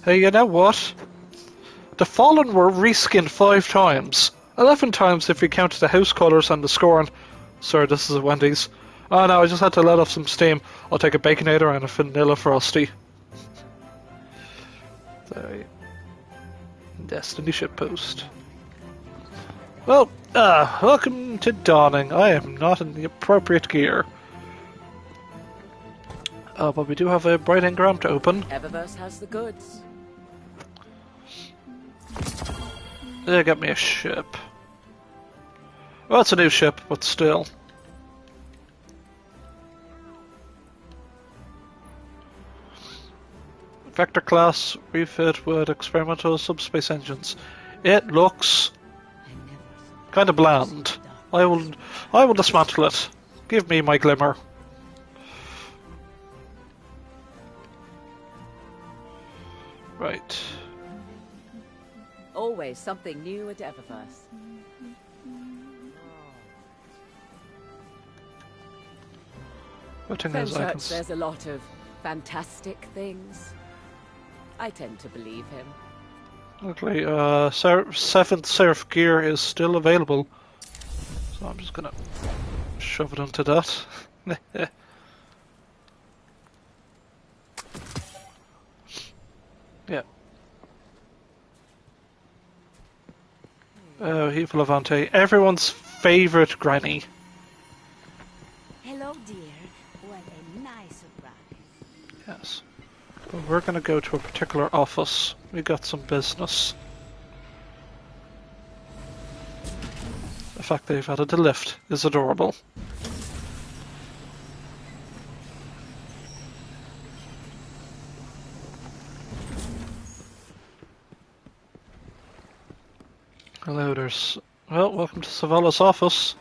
Hey, you know what? The Fallen were reskinned 5 times. 11 times if you count the house colours and the scoring. Sorry, this is a Wendy's. Oh no, I just had to let off some steam. I'll take a Baconator and a Vanilla Frosty. Sorry. Destiny shitpost. Well, welcome to Dawning. I am not in the appropriate gear. But we do have a bright engram to open.
Eververse has the goods.
They got me a ship. Well, it's a new ship, but still. Vector class refit with experimental subspace engines. It looks kind of bland. I will dismantle it. Give me my glimmer. Right.
Always something new at Eververse.
What thing is
Fenchurch says a lot of fantastic things. I tend to believe him.
Okay, 7th Seraph gear is still available. So I'm just gonna shove it onto that. Yeah. Oh, Evil Levante. Everyone's favourite granny.
Hello, dear. What a nice surprise.
Yes. Well, we're going to go to a particular office. We got some business. The fact that they've added the lift is adorable. Hello, there's... Well, welcome to Savalla's office.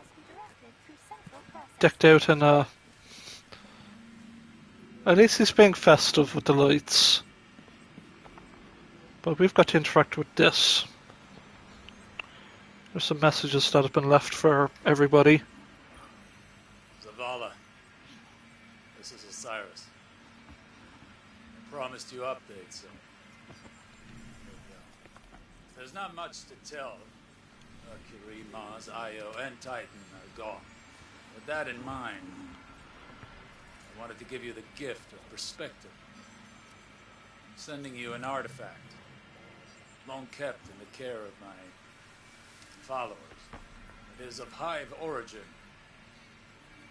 Decked out in a... At least he's being festive with the lights. But we've got to interact with this. There's some messages that have been left for everybody.
Zavala, this is Osiris. I promised you updates, so... Here we go. There's not much to tell. Mercury, Mars, Io, and Titan are gone. With that in mind, I wanted to give you the gift of perspective. I'm sending you an artifact, long kept in the care of my followers. It is of Hive origin,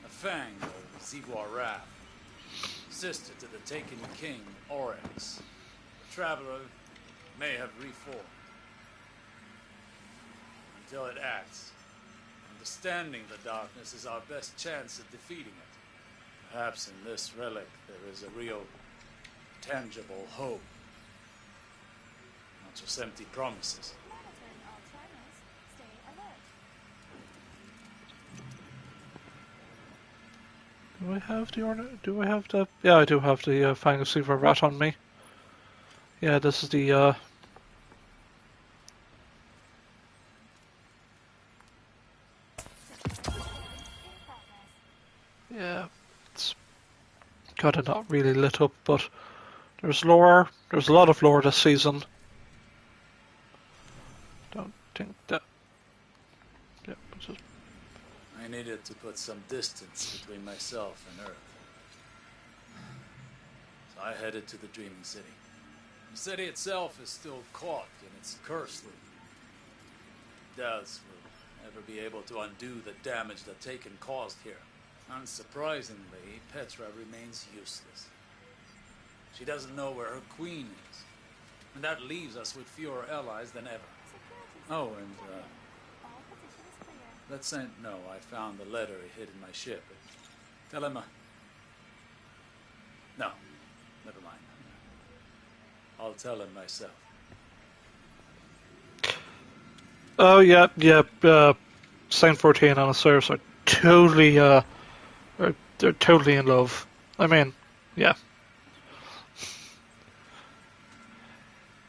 a fang of Zigwar Wrath, sister to the taken king, Oryx. The traveler may have reformed. Until it acts, understanding the darkness is our best chance at defeating it. Perhaps in this relic there is a real, tangible hope. Not just empty promises.
Do I have the order? Do I have the? Yeah, I do have the Fang of Silver Rat on me. Yeah, this is the Yeah, it's kind of not really lit up, but there's lore. There's a lot of lore this season. Don't think that. Yeah, just...
I needed to put some distance between myself and Earth. So I headed to the Dreaming City. The city itself is still caught in its curse loop. Doubts will never be able to undo the damage that Taken caused here. Unsurprisingly, Petra remains useless. She doesn't know where her queen is, and that leaves us with fewer allies than ever. Oh, and let Saint know I found the letter he hid in my ship. Tell him no, never mind. I'll tell him myself.
Oh yeah. Saint 14 and Osiris are totally they're totally in love. I mean, yeah.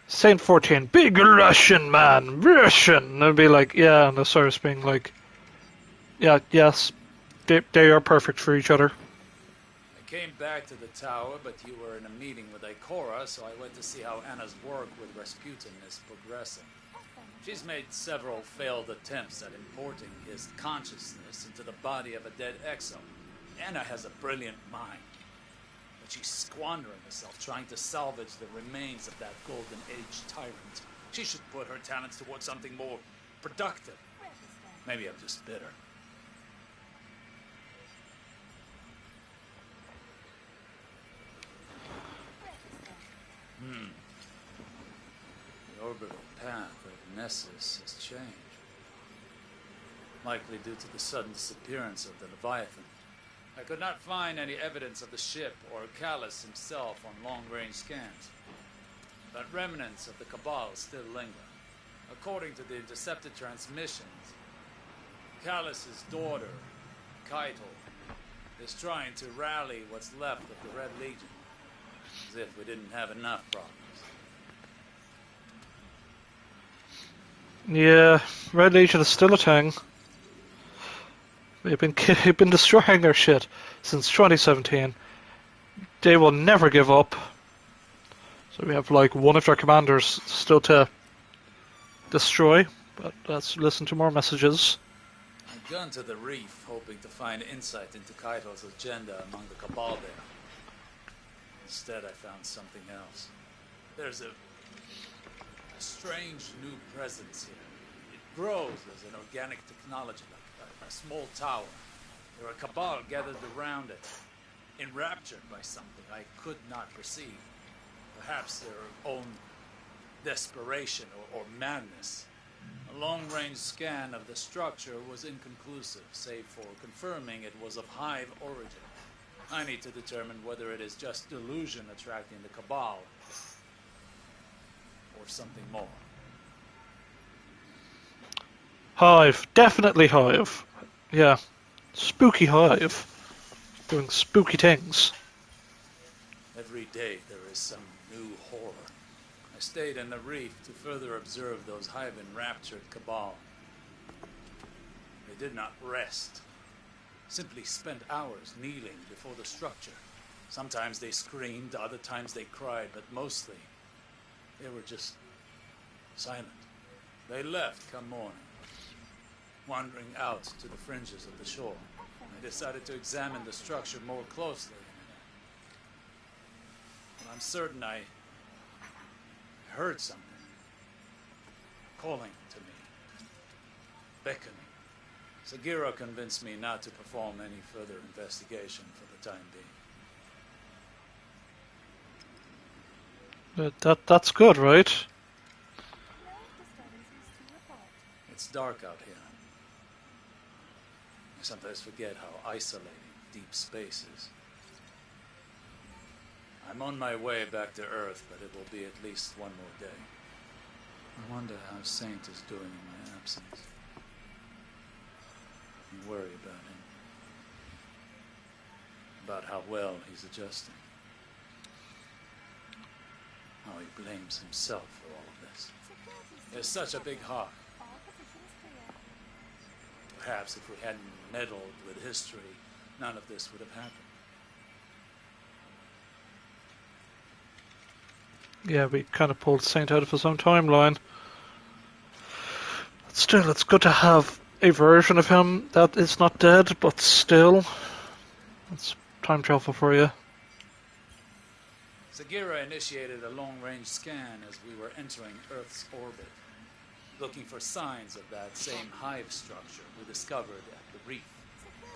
Saint 14, big Russian man, Russian. I'd be like, yeah, and the Cyrus being like, yeah, yes, they are perfect for each other.
I came back to the tower, but you were in a meeting with Ikora, so I went to see how Anna's work with Rasputin is progressing. She's made several failed attempts at importing his consciousness into the body of a dead exo. Anna has a brilliant mind, but she's squandering herself trying to salvage the remains of that Golden Age tyrant. She should put her talents towards something more productive. Maybe I'm just bitter. The orbital path of Nessus has changed. Likely due to the sudden disappearance of the Leviathan. I could not find any evidence of the ship or Callus himself on long-range scans. But remnants of the Cabal still linger. According to the intercepted transmissions, Callus's daughter, Keitel, is trying to rally what's left of the Red Legion. As if we didn't have enough problems.
Yeah, Red Legion is still a thing. They've been destroying their shit since 2017. They will never give up. So we have like one of their commanders still to destroy. But let's listen to more messages.
I've gone to the reef, hoping to find insight into Keitel's agenda among the Cabal there. Instead, I found something else. There's a strange new presence here. It grows as an organic technology, like a small tower. There are Cabal gathered around it, enraptured by something I could not perceive. Perhaps their own desperation or madness. A long-range scan of the structure was inconclusive, save for confirming it was of Hive origin. I need to determine whether it is just delusion attracting the Cabal, or something more.
Hive. Definitely Hive. Yeah. Spooky Hive. Doing spooky things.
Every day there is some new horror. I stayed in the reef to further observe those Hive-enraptured Cabal. They did not rest. Simply spent hours kneeling before the structure. Sometimes they screamed, other times they cried, but mostly they were just silent. They left come morning, wandering out to the fringes of the shore. I decided to examine the structure more closely. But I'm certain I heard something calling to me, beckoning. Sagira convinced me not to perform any further investigation for the time being.
That's good, right?
It's dark out here. I sometimes forget how isolating deep space is. I'm on my way back to Earth, but it will be at least one more day. I wonder how Saint is doing in my absence. I worry about him. About how well he's adjusting. How he blames himself for all of this. He has such a big heart. Perhaps if we hadn't meddled with history, none of this would have happened.
Yeah, we kind of pulled Saint out of his own timeline. Still, it's good to have a version of him that is not dead, but still, it's time travel for you.
Sagira initiated a long-range scan as we were entering Earth's orbit, looking for signs of that same hive structure we discovered at the reef.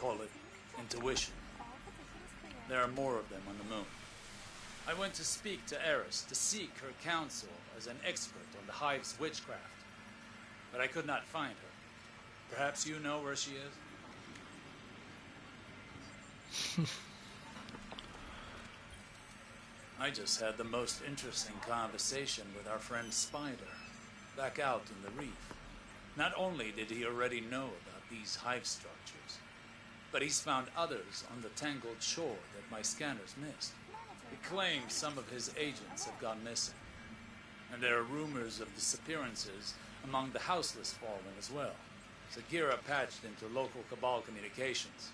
Call it intuition. There are more of them on the moon. I went to speak to Eris to seek her counsel as an expert on the hive's witchcraft, but I could not find her. Perhaps you know where she is? I just had the most interesting conversation with our friend Spider, back out in the reef. Not only did he already know about these hive structures, but he's found others on the tangled shore that my scanners missed. He claims some of his agents have gone missing, and there are rumors of disappearances among the houseless fallen as well. Sagira patched into local Cabal communications.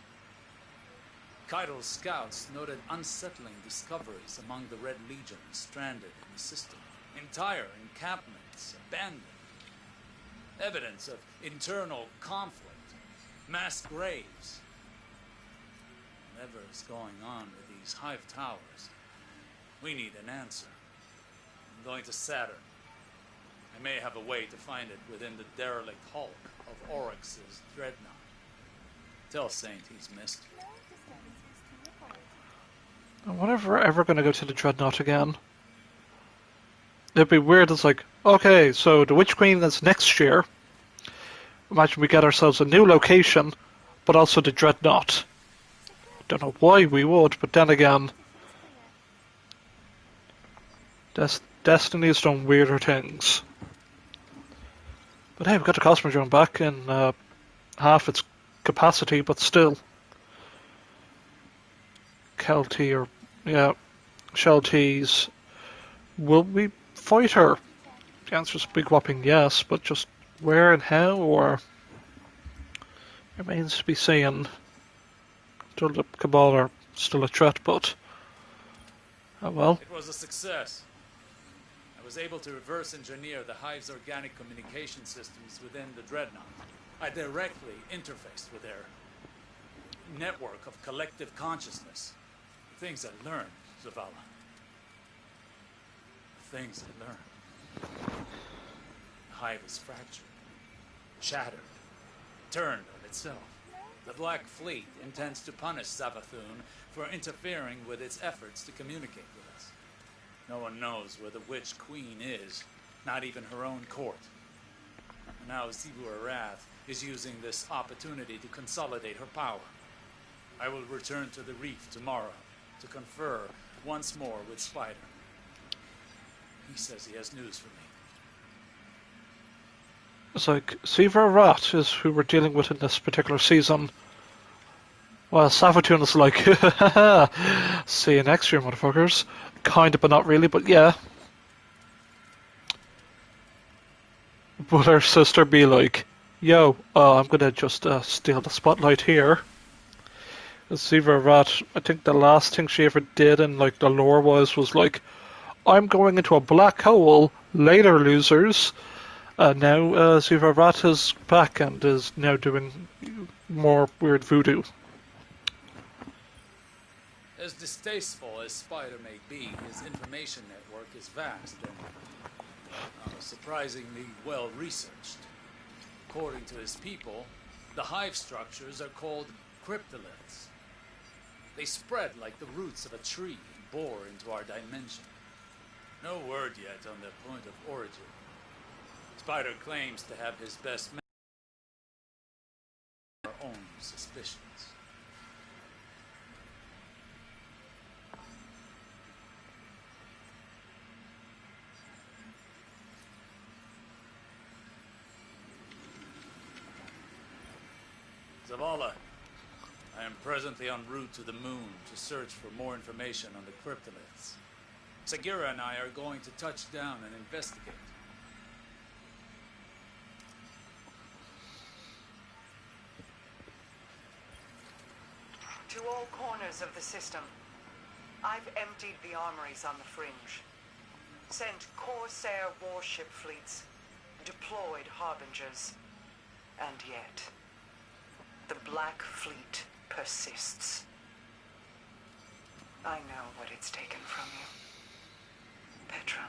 Kaido's scouts noted unsettling discoveries among the Red Legion stranded in the system. Entire encampments abandoned. Evidence of internal conflict. Mass graves. Whatever is going on with these hive towers, we need an answer. I'm going to Saturn. I may have a way to find it within the derelict hulk of Oryx's dreadnought. Tell Saint he's missed.
I wonder if we're ever going to go to the Dreadnought again. It'd be weird, it's like, okay, so the Witch Queen is next year. Imagine we get ourselves a new location, but also the Dreadnought. Don't know why we would, but then again, Destiny has done weirder things. But hey, we've got the Cosmodrome back in half its capacity, but still. Kelty or, yeah, Shelties. Will we fight her? The answer is a big whopping yes, but just where and how, or remains to be seen. Until the Cabal are still a threat, but oh well.
It was a success. I was able to reverse engineer the Hive's organic communication systems within the Dreadnought. I directly interfaced with their network of collective consciousness. The things I learned, Zavala. The things I learned. The Hive is fractured, shattered, turned on itself. The Black Fleet intends to punish Savathun for interfering with its efforts to communicate with us. No one knows where the Witch Queen is, not even her own court. And now Sibu Arath is using this opportunity to consolidate her power. I will return to the reef tomorrow to confer once more with Spider. He says he has news for me.
It's like, Siva Rat is who we're dealing with in this particular season. Well, Savathun is like, see you next year, motherfuckers. Kinda, but not really, but yeah. But her sister be like, yo, I'm gonna just steal the spotlight here. Siva Rat, I think the last thing she ever did in like the lore was like, I'm going into a black hole, later losers. Now Siva Rat is back and is now doing more weird voodoo.
As distasteful as Spider may be, his information network is vast and surprisingly well researched. According to his people, the hive structures are called cryptoliths. They spread like the roots of a tree and bore into our dimension. No word yet on their point of origin. Spider claims to have his best men our own suspicions. Zavala, I am presently en route to the moon to search for more information on the cryptoliths. Sagira and I are going to touch down and investigate.
To
to all corners of the system. I've emptied the armories on the fringe, sent Corsair warship fleets, deployed Harbingers, and yet the Black Fleet persists. I know what it's taken from you. Petra,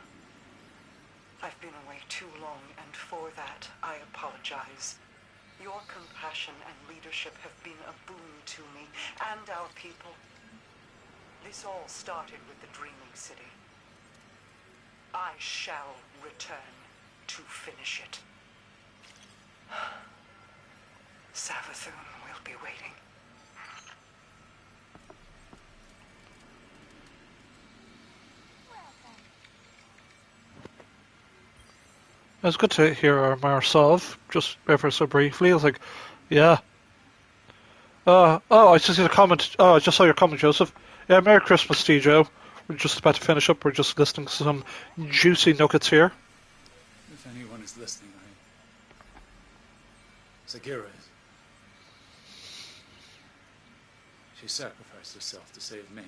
I've been away too long, and for that, I apologize. Your compassion and leadership have been a boon to me and our people. This all started with the Dreaming City. I shall return to finish it. Savathun will be waiting.
It was good to hear our Marsov, just ever so briefly. I was like, yeah. Oh, I just see the comment. Oh, I just saw your comment, Joseph. Yeah, Merry Christmas to you, Joe. We're just about to finish up. We're just listening to some juicy nuggets here.
If anyone is listening, Sagira is. She sacrificed herself to save me.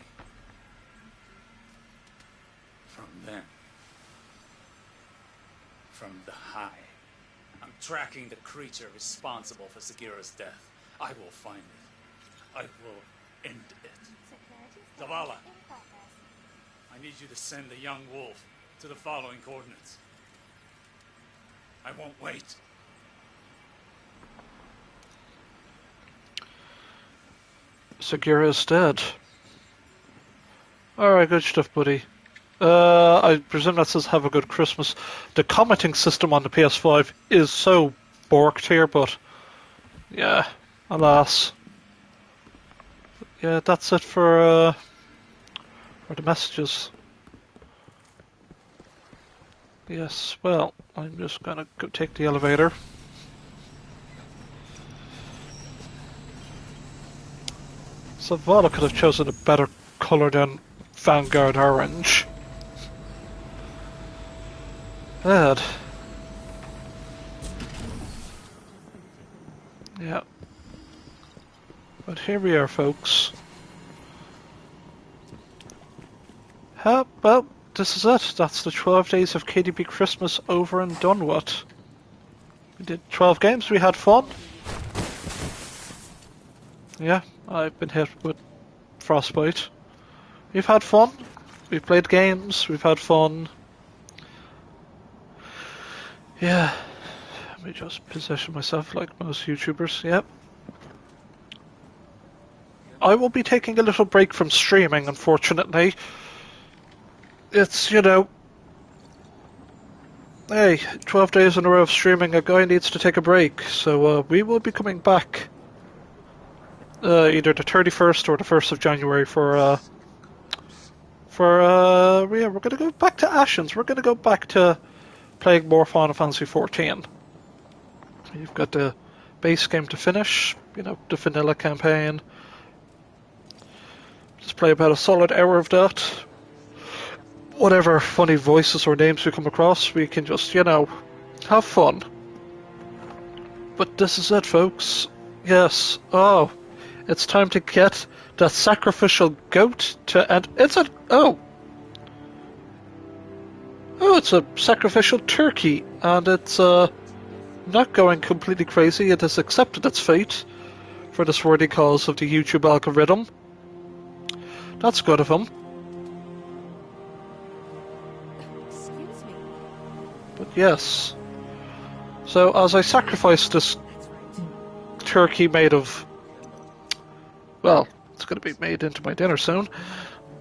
From them. From the High. I'm tracking the creature responsible for Sagira's death. I will find it. I will end it. Zavala, I need you to send the young wolf to the following coordinates. I won't wait.
Sagira is dead. Alright, good stuff, buddy. I presume that says have a good Christmas. The commenting system on the PS5 is so borked here, but yeah, alas. Yeah, that's it for the messages. Yes, well, I'm just gonna go take the elevator. So Vala could have chosen a better colour than Vanguard Orange. Bad. Yeah. But here we are, folks. Well, this is it. That's the 12 days of KDB Christmas over and done with. We did 12 games, we had fun. Yeah, I've been hit with frostbite. We've had fun. We've played games, we've had fun. Yeah, let me just position myself like most YouTubers, yep. I will be taking a little break from streaming, unfortunately. It's, you know, hey, 12 days in a row of streaming, a guy needs to take a break. So we will be coming back either the 31st or the 1st of January yeah, we're going to go back to Ashen's. We're going to go back to playing more Final Fantasy XIV. You've got the base game to finish, you know, the vanilla campaign. Just play about a solid hour of that. Whatever funny voices or names we come across, we can just, you know, have fun. But this is it, folks. Yes. Oh, it's time to get the sacrificial goat to end. It's a... Oh, it's a sacrificial turkey, and it's not going completely crazy. It has accepted its fate for this worthy cause of the YouTube algorithm. That's good of him.
Excuse me.
But yes. So as I sacrifice this turkey made of... Well, it's going to be made into my dinner soon.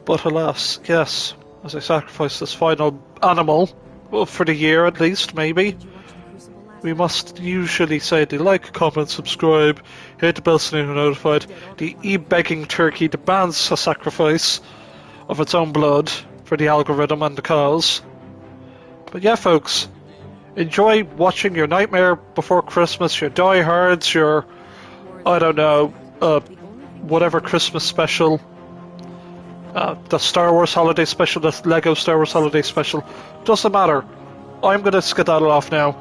But alas, yes. As I sacrifice this final animal, well, for the year at least, maybe, we must usually say the like, comment, subscribe, hit the bell so you're notified. The e-begging turkey demands a sacrifice of its own blood for the algorithm and the cause. But yeah, folks, enjoy watching your Nightmare Before Christmas, your diehards, your, I don't know, whatever Christmas special. The Star Wars Holiday Special, the Lego Star Wars Holiday Special. Doesn't matter. I'm going to skedaddle off now.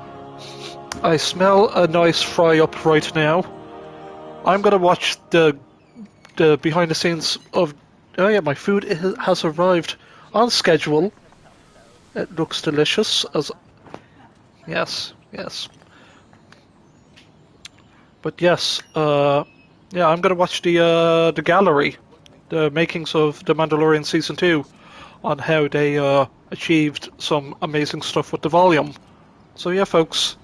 I smell a nice fry up right now. I'm going to watch the the behind the scenes of. Oh yeah, my food has arrived on schedule. It looks delicious. As yes, yes. But yes, yeah, I'm gonna watch the gallery, the makings of The Mandalorian season 2, on how they achieved some amazing stuff with the volume. So yeah, folks.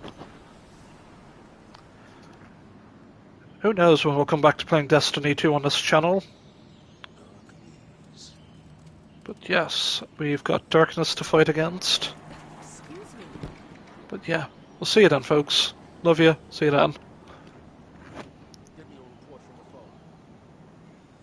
Who knows when we'll come back to playing Destiny 2 on this channel. But yes, we've got darkness to fight against. But yeah, we'll see you then, folks. Love you. See you then.